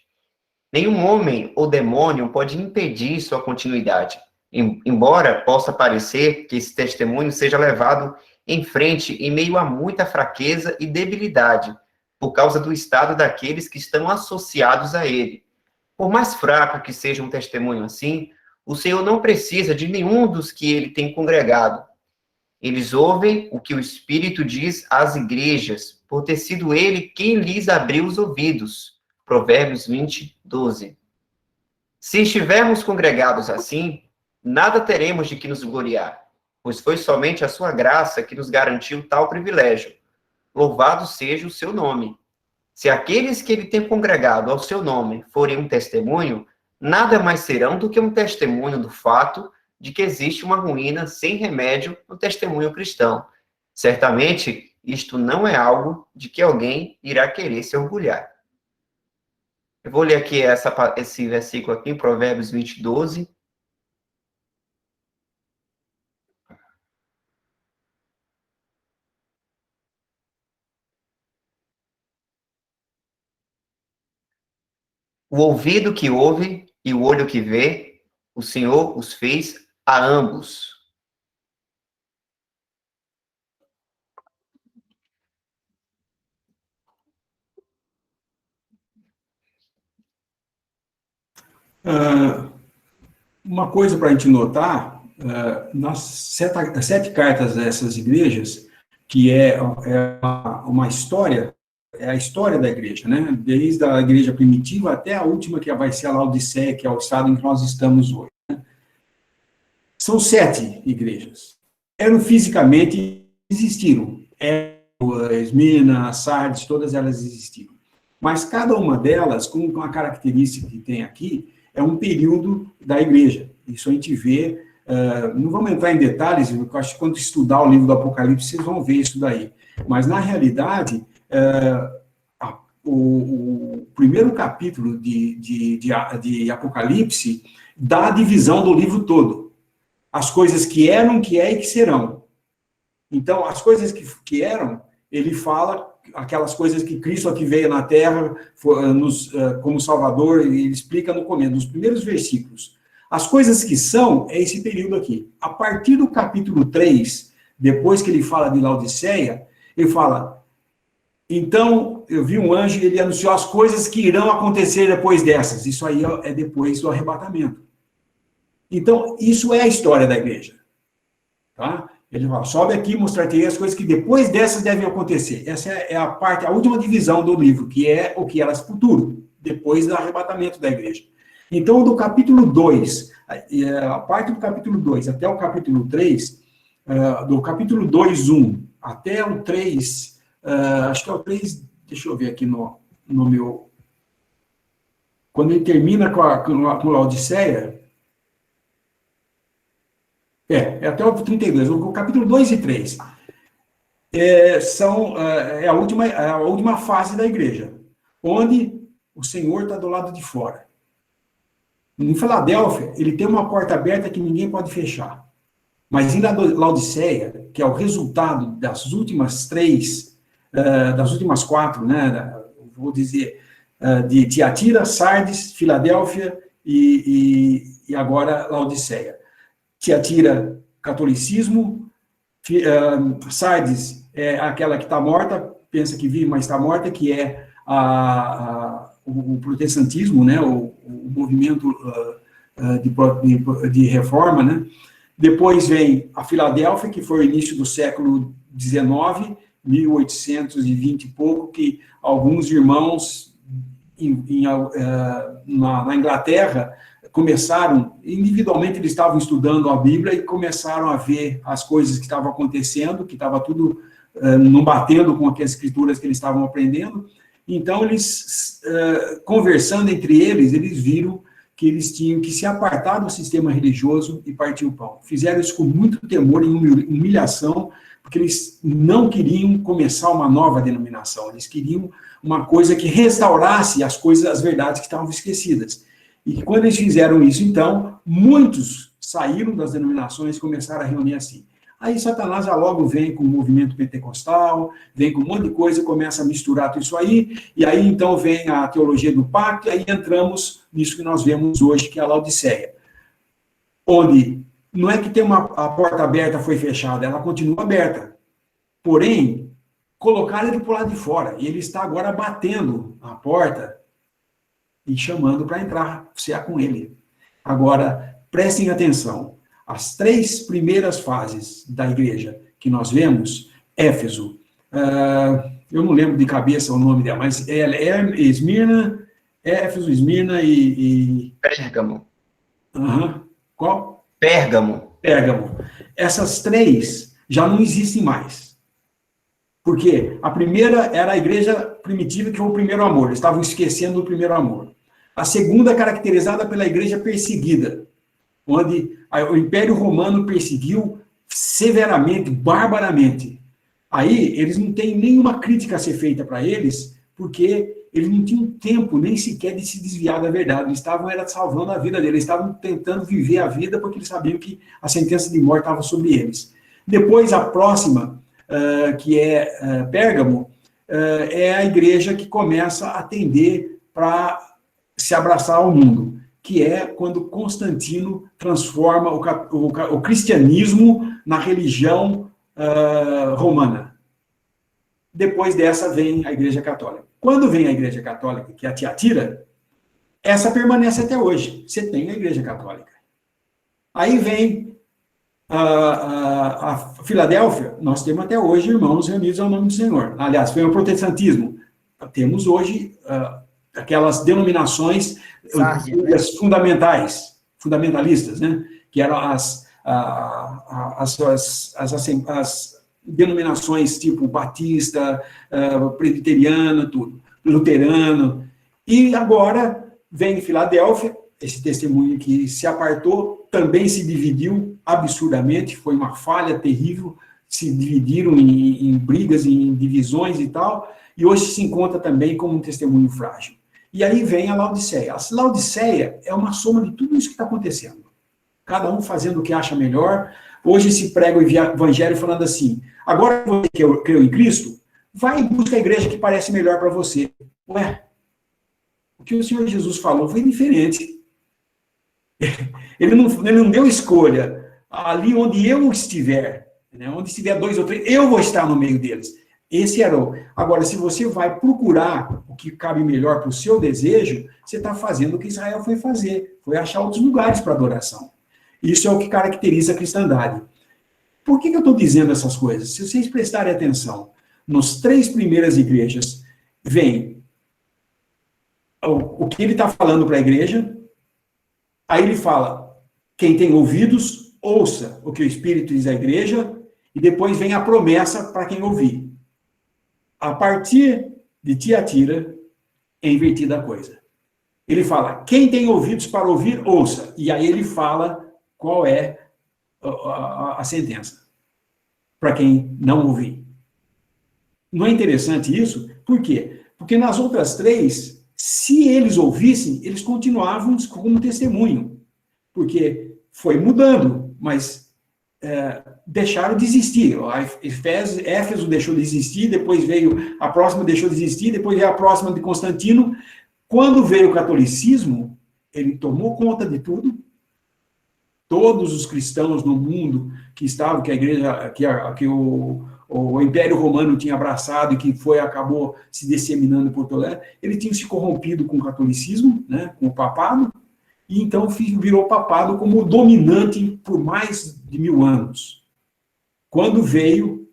Nenhum homem ou demônio pode impedir sua continuidade, embora possa parecer que esse testemunho seja levado em frente em meio a muita fraqueza e debilidade, por causa do estado daqueles que estão associados a ele. Por mais fraco que seja um testemunho assim, o Senhor não precisa de nenhum dos que ele tem congregado. Eles ouvem o que o Espírito diz às igrejas, por ter sido ele quem lhes abriu os ouvidos. Provérbios 20, 12. Se estivermos congregados assim, nada teremos de que nos gloriar, pois foi somente a sua graça que nos garantiu tal privilégio. Louvado seja o seu nome. Se aqueles que ele tem congregado ao seu nome forem um testemunho, nada mais serão do que um testemunho do fato de que existe uma ruína sem remédio no testemunho cristão. Certamente, isto não é algo de que alguém irá querer se orgulhar. Eu vou ler aqui esse versículo aqui, em Provérbios 20, 12. O ouvido que ouve e o olho que vê, o Senhor os fez a ambos. Uma coisa para a gente notar, nas 7 cartas dessas igrejas, que é uma história, é a história da igreja, né? Desde a igreja primitiva até a última, que vai ser a Laodiceia, que é o estado em que nós estamos hoje. Né? São 7 igrejas. Fisicamente, existiram. Esmirna, Sardes, todas elas existiram. Mas cada uma delas, com a característica que tem aqui, é um período da igreja. Isso a gente vê, não vamos entrar em detalhes, eu acho que quando estudar o livro do Apocalipse, vocês vão ver isso daí. Mas, na realidade, o primeiro capítulo de Apocalipse dá a divisão do livro todo. As coisas que eram, que é e que serão. Então, as coisas que eram, ele fala aquelas coisas que Cristo aqui veio na Terra como Salvador, ele explica no começo, nos primeiros versículos. As coisas que são, é esse período aqui. A partir do capítulo 3, depois que ele fala de Laodiceia, ele fala, então, eu vi um anjo e ele anunciou as coisas que irão acontecer depois dessas. Isso aí é depois do arrebatamento. Então, isso é a história da igreja. Tá? Ele fala, sobe aqui e mostrar-te as coisas que depois dessas devem acontecer. Essa é a última divisão do livro, que é o que elas futuro, depois do arrebatamento da igreja. Então, do capítulo 2, a parte do capítulo 2 até o capítulo 3, do capítulo 2, 1, até o 3, acho que é o 3, deixa eu ver aqui no meu... Quando ele termina com a Laodiceia, até o 32, o capítulo 2 e 3, é a última fase da igreja, onde o Senhor está do lado de fora. Em Filadélfia, ele tem uma porta aberta que ninguém pode fechar. Mas em Laodiceia, que é o resultado das últimas 3, das últimas 4, né, vou dizer, de Tiatira, Sardes, Filadélfia e agora Laodiceia. Tiatira, catolicismo, Sardes é aquela que está morta, pensa que vive, mas está morta, que é o protestantismo, né, o movimento de reforma, né, Depois vem a Filadélfia, que foi o início do século XIX, 1820 e pouco, que alguns irmãos na Inglaterra começaram, individualmente eles estavam estudando a Bíblia e começaram a ver as coisas que estavam acontecendo, que estava tudo não batendo com aquelas escrituras que eles estavam aprendendo. Então, eles, conversando entre eles, eles viram que eles tinham que se apartar do sistema religioso e partir o pão. Fizeram isso com muito temor e humilhação, porque eles não queriam começar uma nova denominação, eles queriam uma coisa que restaurasse as coisas, as verdades que estavam esquecidas. E quando eles fizeram isso, então, muitos saíram das denominações e começaram a reunir assim. Aí Satanás já logo vem com o movimento pentecostal, vem com um monte de coisa, começa a misturar tudo isso aí, e aí então vem a teologia do pacto, e aí entramos nisso que nós vemos hoje, que é a Laodiceia. Onde não é que tem a porta aberta foi fechada, ela continua aberta. Porém, colocaram ele para o lado de fora, e ele está agora batendo a porta e chamando para entrar, cear com ele. Agora, prestem atenção. As 3 primeiras fases da igreja que nós vemos, Éfeso, eu não lembro de cabeça o nome dela, mas Esmirna, Éfeso, Esmirna e... Pérgamo. Qual? Pérgamo. Essas 3 já não existem mais. Porque a primeira era a igreja primitiva, que foi o primeiro amor. Eles estavam esquecendo o primeiro amor. A segunda, caracterizada pela igreja perseguida, onde o Império Romano perseguiu severamente, barbaramente. Aí, eles não têm nenhuma crítica a ser feita para eles, porque eles não tinham tempo nem sequer de se desviar da verdade. Eles estavam salvando a vida deles, eles estavam tentando viver a vida, porque eles sabiam que a sentença de morte estava sobre eles. Depois, a próxima, que é Pérgamo, é a igreja que começa a tender para se abraçar ao mundo, que é quando Constantino transforma o cristianismo na religião romana. Depois dessa vem a Igreja Católica. Quando vem a Igreja Católica, que é a Tiatira, essa permanece até hoje. Você tem a Igreja Católica. Aí vem a Filadélfia, nós temos até hoje irmãos reunidos ao nome do Senhor. Aliás, vem o protestantismo. Temos hoje aquelas denominações fundamentalistas, né? Que eram as denominações tipo batista, presbiteriano, tudo, luterano. E agora vem Filadélfia, esse testemunho que se apartou, também se dividiu absurdamente, foi uma falha terrível, se dividiram em brigas, em divisões e tal, e hoje se encontra também como um testemunho frágil. E aí vem a Laodiceia. A Laodiceia é uma soma de tudo isso que está acontecendo. Cada um fazendo o que acha melhor. Hoje se prega o evangelho falando assim, agora você que creu em Cristo, vai e busca a igreja que parece melhor para você. Ué, o que o Senhor Jesus falou foi diferente. Ele não deu escolha. Ali onde eu estiver, né, onde estiver 2 ou 3, eu vou estar no meio deles. Esse era o... Agora, se você vai procurar o que cabe melhor para o seu desejo, você está fazendo o que Israel foi fazer, foi achar outros lugares para adoração. Isso é o que caracteriza a cristandade. Por que eu estou dizendo essas coisas? Se vocês prestarem atenção, nas 3 primeiras igrejas, vem o que ele está falando para a igreja, aí ele fala, quem tem ouvidos, ouça o que o Espírito diz à igreja, e depois vem a promessa para quem ouvir. A partir de Tiatira, é invertida a coisa. Ele fala, quem tem ouvidos para ouvir, ouça. E aí ele fala qual é a sentença para quem não ouvir. Não é interessante isso? Por quê? Porque nas outras 3, se eles ouvissem, eles continuavam como testemunho. Porque foi mudando, mas deixaram de existir. Éfeso deixou de existir, depois veio a próxima, deixou de existir, depois veio a próxima de Constantino. Quando veio o catolicismo, ele tomou conta de tudo. Todos os cristãos no mundo que estavam, que a igreja, que o Império Romano tinha abraçado e que acabou se disseminando por todo mundo, ele tinha se corrompido com o catolicismo, né, com o papado, e então virou o papado como dominante por mais de 1000 anos. Quando veio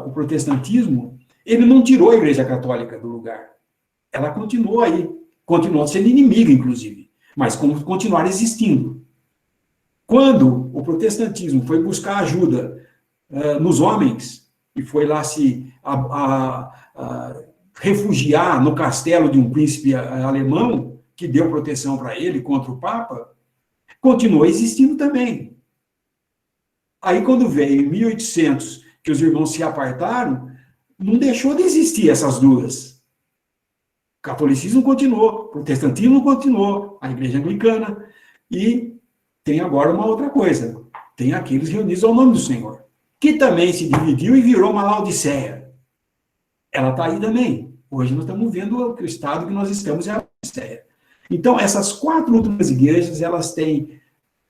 o protestantismo, ele não tirou a Igreja Católica do lugar. Ela continuou aí, continuou sendo inimiga, inclusive, mas continuar existindo. Quando o protestantismo foi buscar ajuda nos homens, e foi lá se refugiar no castelo de um príncipe alemão, que deu proteção para ele contra o Papa, continuou existindo também. Aí, quando veio em 1800, que os irmãos se apartaram, não deixou de existir essas duas. O catolicismo continuou, o protestantismo continuou, a Igreja Anglicana, e tem agora uma outra coisa, tem aqueles reunidos ao nome do Senhor, que também se dividiu e virou uma Laodiceia. Ela está aí também. Hoje nós estamos vendo que o estado que nós estamos é a Laodiceia. Então, essas 4 últimas igrejas, elas têm,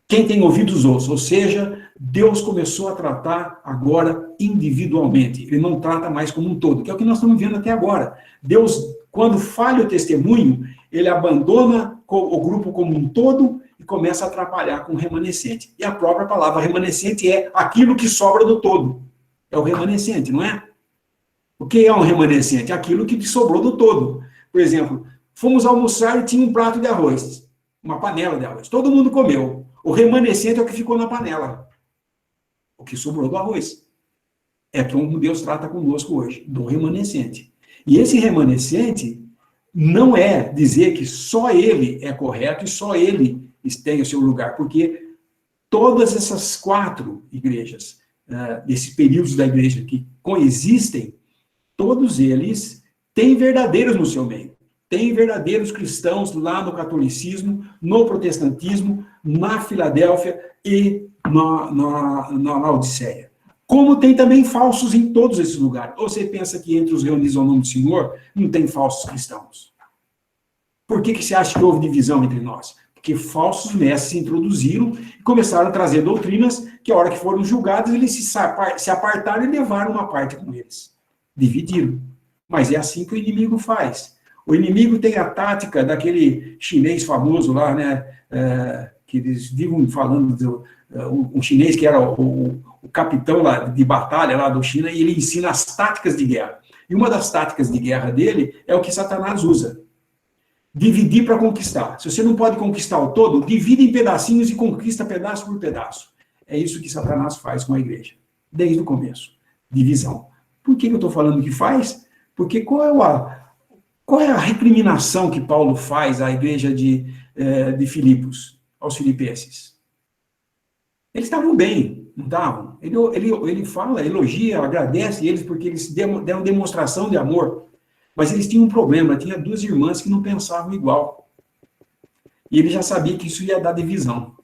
quem tem ouvidos ouça, ou seja, Deus começou a tratar agora individualmente, ele não trata mais como um todo, que é o que nós estamos vendo até agora. Deus, quando falha o testemunho, ele abandona o grupo como um todo e começa a atrapalhar com o remanescente. E a própria palavra remanescente é aquilo que sobra do todo. É o remanescente, não é? O que é um remanescente? Aquilo que sobrou do todo. Por exemplo, fomos almoçar e tinha um prato de arroz, uma panela de arroz. Todo mundo comeu. O remanescente é o que ficou na panela. O que sobrou do arroz. É como Deus trata conosco hoje, do remanescente. E esse remanescente não é dizer que só ele é correto e só ele tem o seu lugar, porque todas essas 4 igrejas, desses períodos da igreja que coexistem, todos eles têm verdadeiros no seu meio. Tem verdadeiros cristãos lá no catolicismo, no protestantismo, na Filadélfia e na Laodiceia. Como tem também falsos em todos esses lugares. Ou você pensa que entre os reunidos ao nome do Senhor não tem falsos cristãos? Por que você acha que houve divisão entre nós? Porque falsos mestres se introduziram e começaram a trazer doutrinas que, a hora que foram julgados, eles se apartaram e levaram uma parte com eles. Dividiram. Mas é assim que o inimigo faz. O inimigo tem a tática daquele chinês famoso lá, né? Que eles vivem falando, um chinês que era o capitão lá de batalha lá do China, e ele ensina as táticas de guerra. E uma das táticas de guerra dele é o que Satanás usa. Dividir para conquistar. Se você não pode conquistar o todo, divide em pedacinhos e conquista pedaço por pedaço. É isso que Satanás faz com a igreja. Desde o começo. Divisão. Por que eu estou falando que faz? Porque qual é a recriminação que Paulo faz à igreja de Filipos, aos filipenses? Eles estavam bem, não estavam? Ele fala, elogia, agradece eles porque eles deram demonstração de amor. Mas eles tinham um problema, tinha 2 irmãs que não pensavam igual. E ele já sabia que isso ia dar divisão.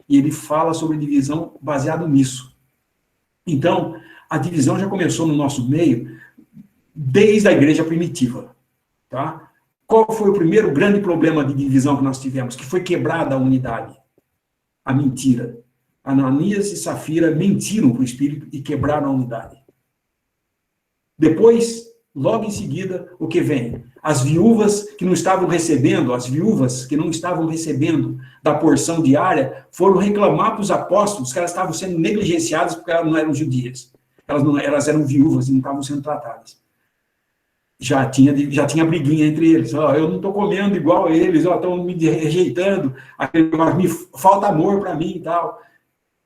E ele fala sobre divisão baseado nisso. Então, a divisão já começou no nosso meio desde a igreja primitiva. Tá? Qual foi o primeiro grande problema de divisão que nós tivemos? Que foi quebrada a unidade. A mentira. Ananias e Safira mentiram para o Espírito e quebraram a unidade. Depois, logo em seguida, o que vem? As viúvas que não estavam recebendo da porção diária, foram reclamar para os apóstolos que elas estavam sendo negligenciadas porque elas não eram judias. Elas eram viúvas e não estavam sendo tratadas. Já tinha briguinha entre eles. Eu não estou comendo igual a eles, estão me rejeitando, me falta amor para mim e tal.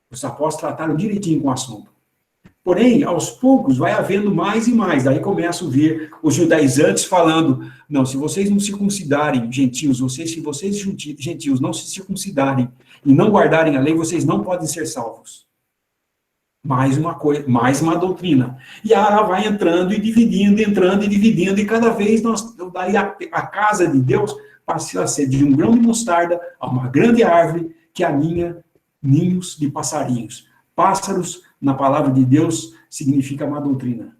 Os apóstolos trataram direitinho com o assunto. Porém, aos poucos, vai havendo mais e mais. Daí começam a ver os judaizantes falando, não, se vocês não circuncidarem, gentios, se vocês gentios não se circuncidarem e não guardarem a lei, vocês não podem ser salvos. Mais uma coisa, mais uma doutrina. E ela vai entrando e dividindo, e cada vez daí a casa de Deus passa a ser de um grão de mostarda a uma grande árvore que aninha ninhos de passarinhos. Pássaros, na palavra de Deus, significa uma doutrina.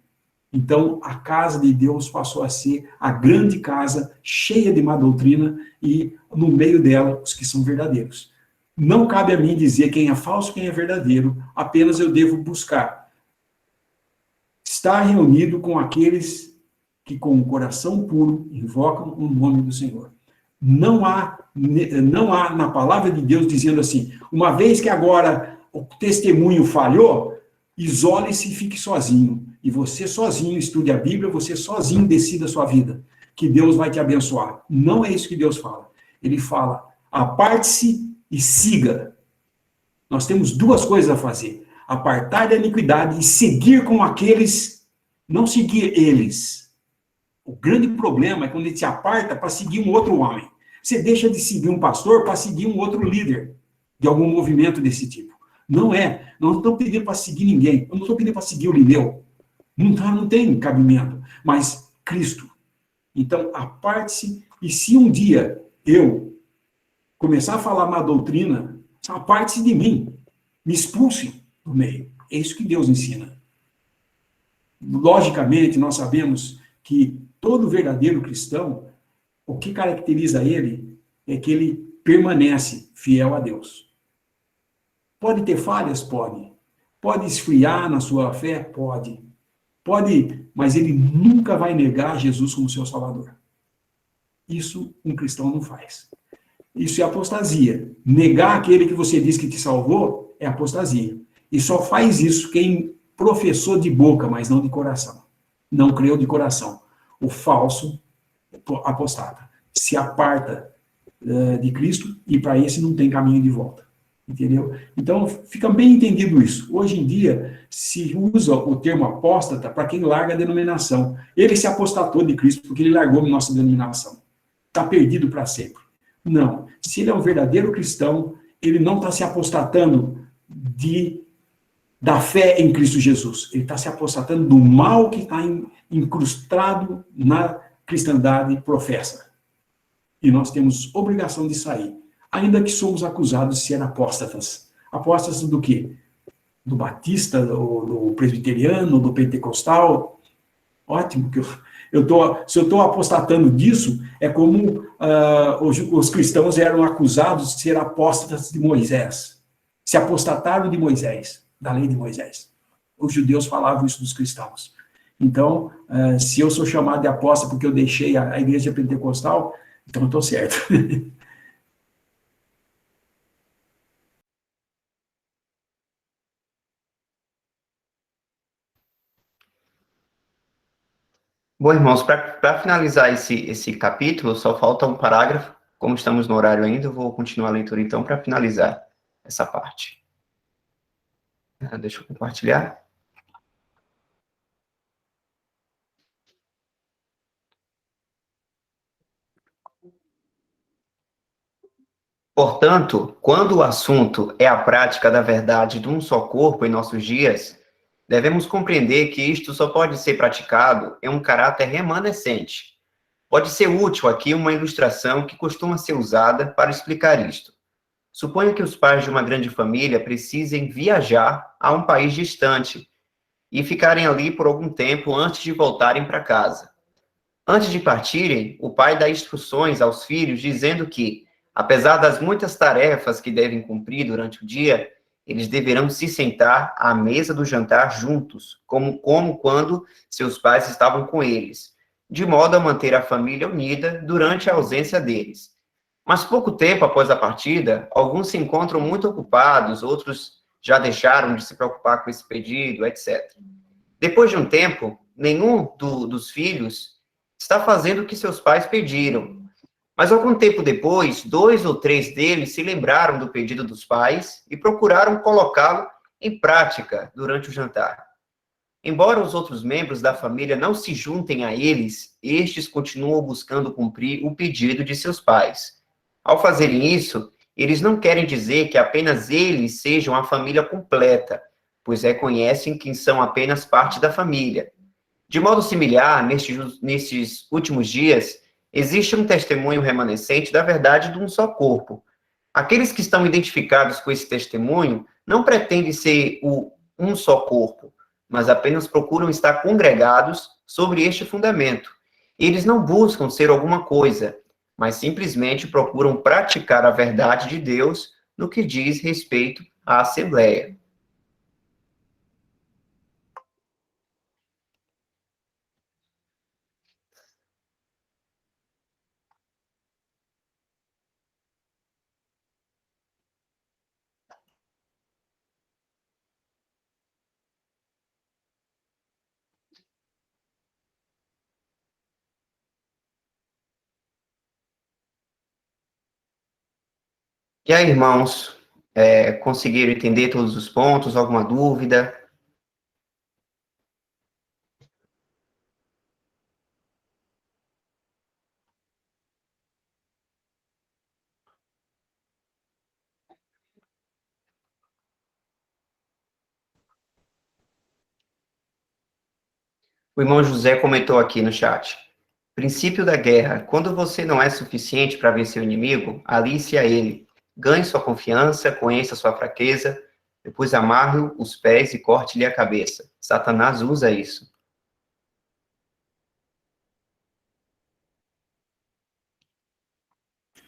Então, a casa de Deus passou a ser a grande casa, cheia de má doutrina, e no meio dela, os que são verdadeiros. Não cabe a mim dizer quem é falso, quem é verdadeiro, apenas eu devo buscar estar reunido com aqueles que, com o coração puro, invocam o nome do Senhor. Não há na palavra de Deus dizendo assim, uma vez que agora o testemunho falhou, isole-se e fique sozinho. E você sozinho estude a Bíblia, você sozinho decida a sua vida, que Deus vai te abençoar. Não é isso que Deus fala. Ele fala, aparte-se e siga. Nós temos duas coisas a fazer. Apartar da iniquidade e seguir com aqueles, não seguir eles. O grande problema é quando ele se aparta para seguir um outro homem. Você deixa de seguir um pastor para seguir um outro líder de algum movimento desse tipo. Não é. Não estou pedindo para seguir ninguém. Eu não estou pedindo para seguir o Lineu. Não tem cabimento. Mas Cristo. Então, aparte-se. E se um dia eu começar a falar uma doutrina, aparte-se de mim. Me expulse do meio. É isso que Deus ensina. Logicamente, nós sabemos que todo verdadeiro cristão, o que caracteriza ele é que ele permanece fiel a Deus. Pode ter falhas? Pode. Pode esfriar na sua fé? Pode. Pode, mas ele nunca vai negar Jesus como seu Salvador. Isso um cristão não faz. Isso é apostasia. Negar aquele que você diz que te salvou é apostasia. E só faz isso quem professou de boca, mas não de coração. Não creu de coração. O falso apostata se aparta de Cristo e para esse não tem caminho de volta. Entendeu? Então, fica bem entendido isso. Hoje em dia, se usa o termo apóstata para quem larga a denominação. Ele se apostatou de Cristo porque ele largou a nossa denominação. Está perdido para sempre. Não. Se ele é um verdadeiro cristão, ele não está se apostatando da fé em Cristo Jesus. Ele está se apostatando do mal que está incrustado na cristandade professa. E nós temos obrigação de sair. Ainda que somos acusados de ser apóstatas. Apóstatas do quê? Do batista, do presbiteriano, do pentecostal. Ótimo, que se eu estou apostatando disso, é como os cristãos eram acusados de ser apóstatas de Moisés. Se apostataram de Moisés, da lei de Moisés. Os judeus falavam isso dos cristãos. Então, se eu sou chamado de apóstata porque eu deixei a igreja pentecostal, então eu estou certo. Bom, irmãos, para finalizar esse capítulo, só falta um parágrafo. Como estamos no horário ainda, eu vou continuar a leitura, então, para finalizar essa parte. Deixa eu compartilhar. Portanto, quando o assunto é a prática da verdade de um só corpo em nossos dias, devemos compreender que isto só pode ser praticado em um caráter remanescente. Pode ser útil aqui uma ilustração que costuma ser usada para explicar isto. Suponha que os pais de uma grande família precisem viajar a um país distante e ficarem ali por algum tempo antes de voltarem para casa. Antes de partirem, o pai dá instruções aos filhos dizendo que, apesar das muitas tarefas que devem cumprir durante o dia, eles deverão se sentar à mesa do jantar juntos, como quando seus pais estavam com eles, de modo a manter a família unida durante a ausência deles. Mas pouco tempo após a partida, alguns se encontram muito ocupados, outros já deixaram de se preocupar com esse pedido, etc. Depois de um tempo, nenhum dos filhos está fazendo o que seus pais pediram. Mas algum tempo depois, 2 ou 3 deles se lembraram do pedido dos pais e procuraram colocá-lo em prática durante o jantar. Embora os outros membros da família não se juntem a eles, estes continuam buscando cumprir o pedido de seus pais. Ao fazerem isso, eles não querem dizer que apenas eles sejam a família completa, pois reconhecem que são apenas parte da família. De modo similar, nestes últimos dias, existe um testemunho remanescente da verdade de um só corpo. Aqueles que estão identificados com esse testemunho não pretendem ser um só corpo, mas apenas procuram estar congregados sobre este fundamento. Eles não buscam ser alguma coisa, mas simplesmente procuram praticar a verdade de Deus no que diz respeito à Assembleia. E aí, irmãos, conseguiram entender todos os pontos? Alguma dúvida? O irmão José comentou aqui no chat. Princípio da guerra. Quando você não é suficiente para vencer o inimigo, alice a ele. Ganhe sua confiança, conheça sua fraqueza, depois amarre os pés e corte-lhe a cabeça. Satanás usa isso.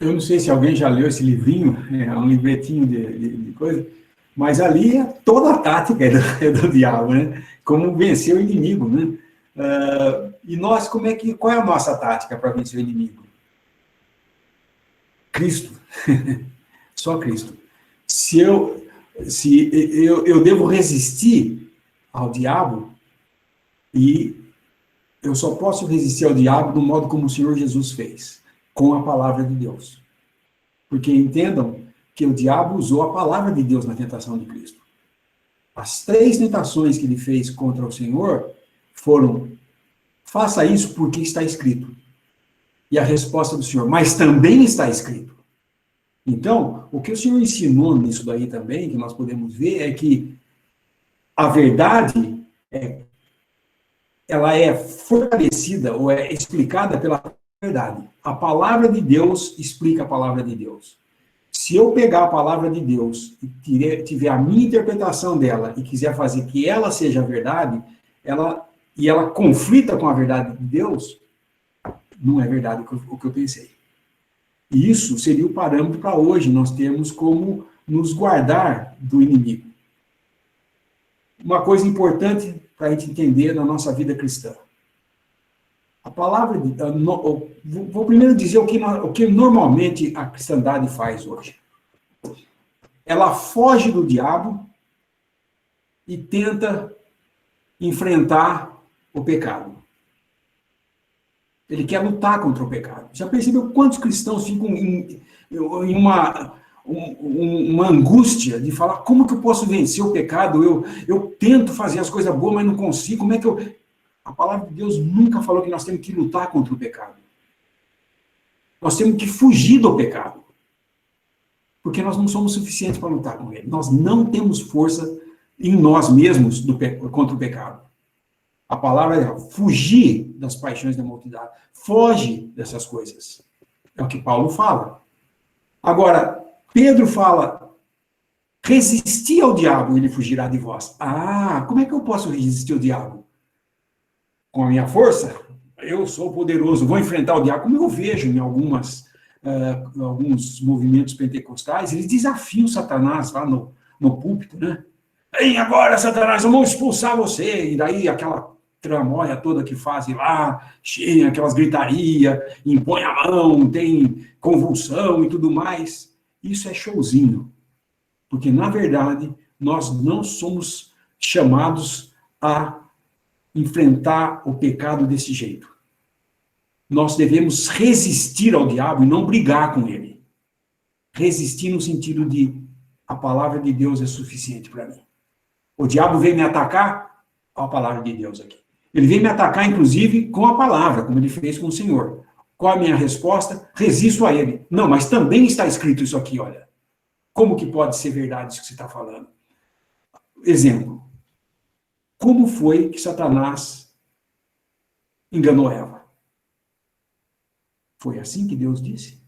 Eu não sei se alguém já leu esse livrinho, é um livretinho de coisa, mas ali é toda a tática do diabo, né? Como vencer o inimigo, né? E nós, qual é a nossa tática para vencer o inimigo? Cristo. Só Cristo. Se eu devo resistir ao diabo, e eu só posso resistir ao diabo do modo como o Senhor Jesus fez, com a palavra de Deus. Porque entendam que o diabo usou a palavra de Deus na tentação de Cristo. As 3 tentações que ele fez contra o Senhor foram: faça isso porque está escrito. E a resposta do Senhor: mas também está escrito. Então, o que o Senhor ensinou nisso daí também, que nós podemos ver, é que a verdade, ela é fortalecida ou é explicada pela verdade. A palavra de Deus explica a palavra de Deus. Se eu pegar a palavra de Deus e tiver a minha interpretação dela e quiser fazer que ela seja a verdade, ela conflita com a verdade de Deus, não é verdade o que eu pensei. E isso seria o parâmetro para hoje nós termos como nos guardar do inimigo. Uma coisa importante para a gente entender na nossa vida cristã. A palavra de vou primeiro dizer o que normalmente a cristandade faz hoje. Ela foge do diabo e tenta enfrentar o pecado. Ele quer lutar contra o pecado. Já percebeu quantos cristãos ficam em uma angústia de falar: como que eu posso vencer o pecado? Eu tento fazer as coisas boas, mas não consigo. Como é que eu... A palavra de Deus nunca falou que nós temos que lutar contra o pecado. Nós temos que fugir do pecado. Porque nós não somos suficientes para lutar com ele. Nós não temos força em nós mesmos contra o pecado. A palavra é fugir das paixões da multidão. Foge dessas coisas. É o que Paulo fala. Agora, Pedro fala: resistir ao diabo, ele fugirá de vós. Ah, como é que eu posso resistir ao diabo? Com a minha força? Eu sou poderoso, vou enfrentar o diabo. Como eu vejo em alguns movimentos pentecostais, eles desafiam Satanás lá no púlpito, né? Vem agora, Satanás, vamos expulsar você. E daí aquela tramóia toda que fazem lá, cheia, aquelas gritaria, impõe a mão, tem convulsão e tudo mais. Isso é showzinho. Porque, na verdade, nós não somos chamados a enfrentar o pecado desse jeito. Nós devemos resistir ao diabo e não brigar com ele. Resistir no sentido de: a palavra de Deus é suficiente para mim. O diabo vem me atacar, a palavra de Deus aqui. Ele vem me atacar, inclusive, com a palavra, como ele fez com o Senhor. Qual a minha resposta? Resisto a ele. Não, mas também está escrito isso aqui, olha. Como que pode ser verdade isso que você está falando? Exemplo. Como foi que Satanás enganou Eva? Foi assim que Deus disse?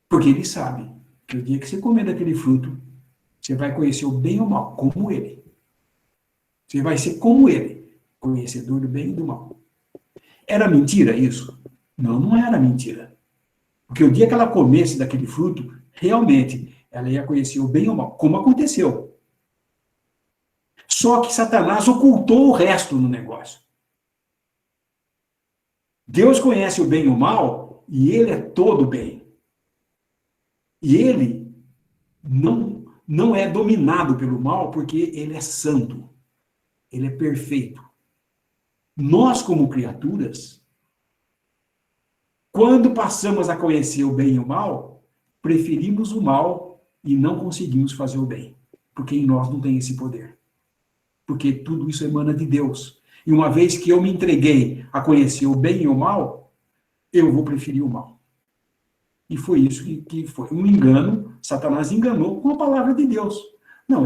Porque ele sabe que o dia que você comer daquele fruto, você vai conhecer o bem e o mal, como ele. Você vai ser como ele, conhecedor do bem e do mal. Era mentira isso? Não, não era mentira. Porque o dia que ela comesse daquele fruto, realmente, ela ia conhecer o bem e o mal, como aconteceu. Só que Satanás ocultou o resto no negócio. Deus conhece o bem e o mal, e ele é todo bem. E ele não é dominado pelo mal, porque ele é santo. Ele é perfeito. Nós, como criaturas, quando passamos a conhecer o bem e o mal, preferimos o mal e não conseguimos fazer o bem, porque em nós não tem esse poder. Porque tudo isso emana de Deus. E uma vez que eu me entreguei a conhecer o bem e o mal, eu vou preferir o mal. E foi isso que foi um engano. Satanás enganou com a palavra de Deus. Não,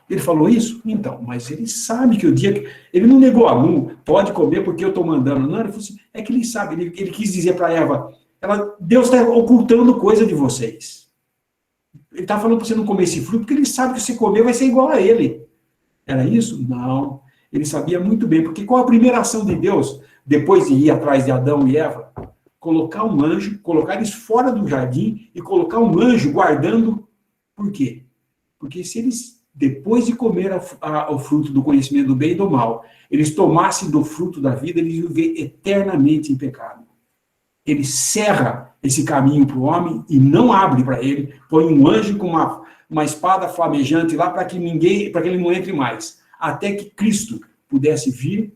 ele falou isso? Então, mas ele sabe que o dia que... Ele não negou a um, pode comer porque eu estou mandando. Não, ele falou assim, é que ele sabe, ele quis dizer para Eva, Deus está ocultando coisa de vocês. Ele está falando para você não comer esse fruto, porque ele sabe que se comer vai ser igual a ele. Era isso? Não. Ele sabia muito bem, porque qual a primeira ação de Deus, depois de ir atrás de Adão e Eva? Colocar um anjo, colocar eles fora do jardim e colocar um anjo guardando. Por quê? Porque se eles, depois de comer o fruto do conhecimento do bem e do mal, eles tomassem do fruto da vida, eles iam viver eternamente em pecado. Ele cerra esse caminho para o homem e não abre para ele, põe um anjo com uma espada flamejante lá para que ele não entre mais. Até que Cristo pudesse vir,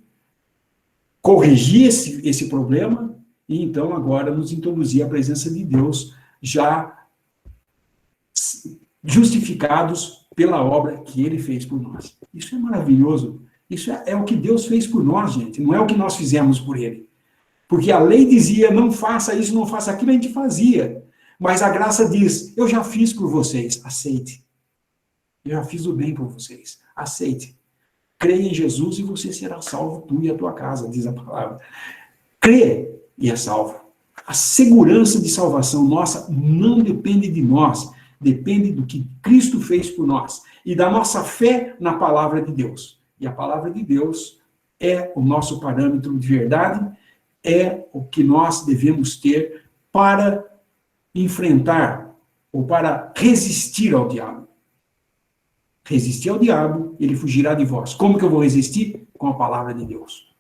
corrigir esse problema, e então agora nos introduzir a presença de Deus, já justificados pela obra que ele fez por nós. Isso é maravilhoso. Isso é o que Deus fez por nós, gente. Não é o que nós fizemos por ele. Porque a lei dizia, não faça isso, não faça aquilo, a gente fazia. Mas a graça diz, eu já fiz por vocês, aceite. Eu já fiz o bem por vocês, aceite. Creia em Jesus e você será salvo, tu e a tua casa, diz a palavra. Crê e é salvo. A segurança de salvação nossa não depende de nós, depende do que Cristo fez por nós e da nossa fé na palavra de Deus. E a palavra de Deus é o nosso parâmetro de verdade, é o que nós devemos ter para enfrentar ou para resistir ao diabo. Resistir ao diabo, ele fugirá de vós. Como que eu vou resistir? Com a palavra de Deus.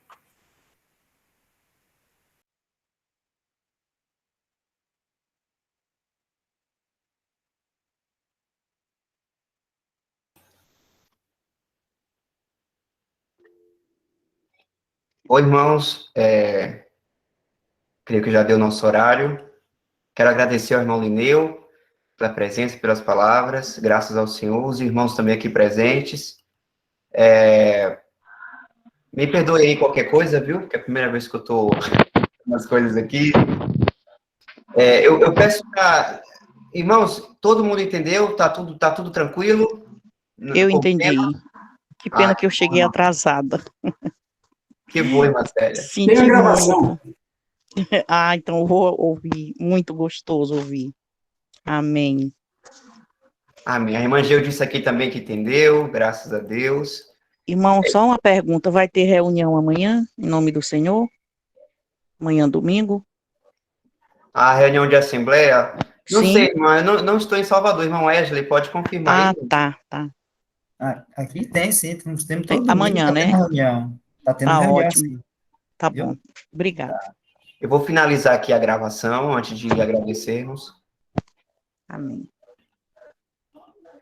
Oi, irmãos, creio que já deu nosso horário. Quero agradecer ao irmão Lineu pela presença, pelas palavras, graças ao Senhor, os irmãos também aqui presentes. Me perdoe aí qualquer coisa, viu? Porque é a primeira vez que eu estou nas coisas aqui. Eu peço para... Irmãos, todo mundo entendeu? Tá tudo tranquilo? Eu entendi. Que pena que eu cheguei atrasada. Que bom, irmã Célia. Tem a gravação. Então eu vou ouvir. Muito gostoso ouvir. Amém. Amém. A irmã Geu disse aqui também que entendeu, graças a Deus. Irmão, só uma pergunta. Vai ter reunião amanhã, em nome do Senhor? Amanhã, domingo? A reunião de assembleia? Não Sim. sei, irmã, eu não estou em Salvador, irmão Wesley, pode confirmar aí. Tá. Aqui tem, sim, temos Tem todo amanhã, domingo, né? Reunião. Tá tendo Tá reunião, ótimo. sim. Tá Viu? bom. Obrigada. Eu vou finalizar aqui a gravação antes de agradecermos. Amém.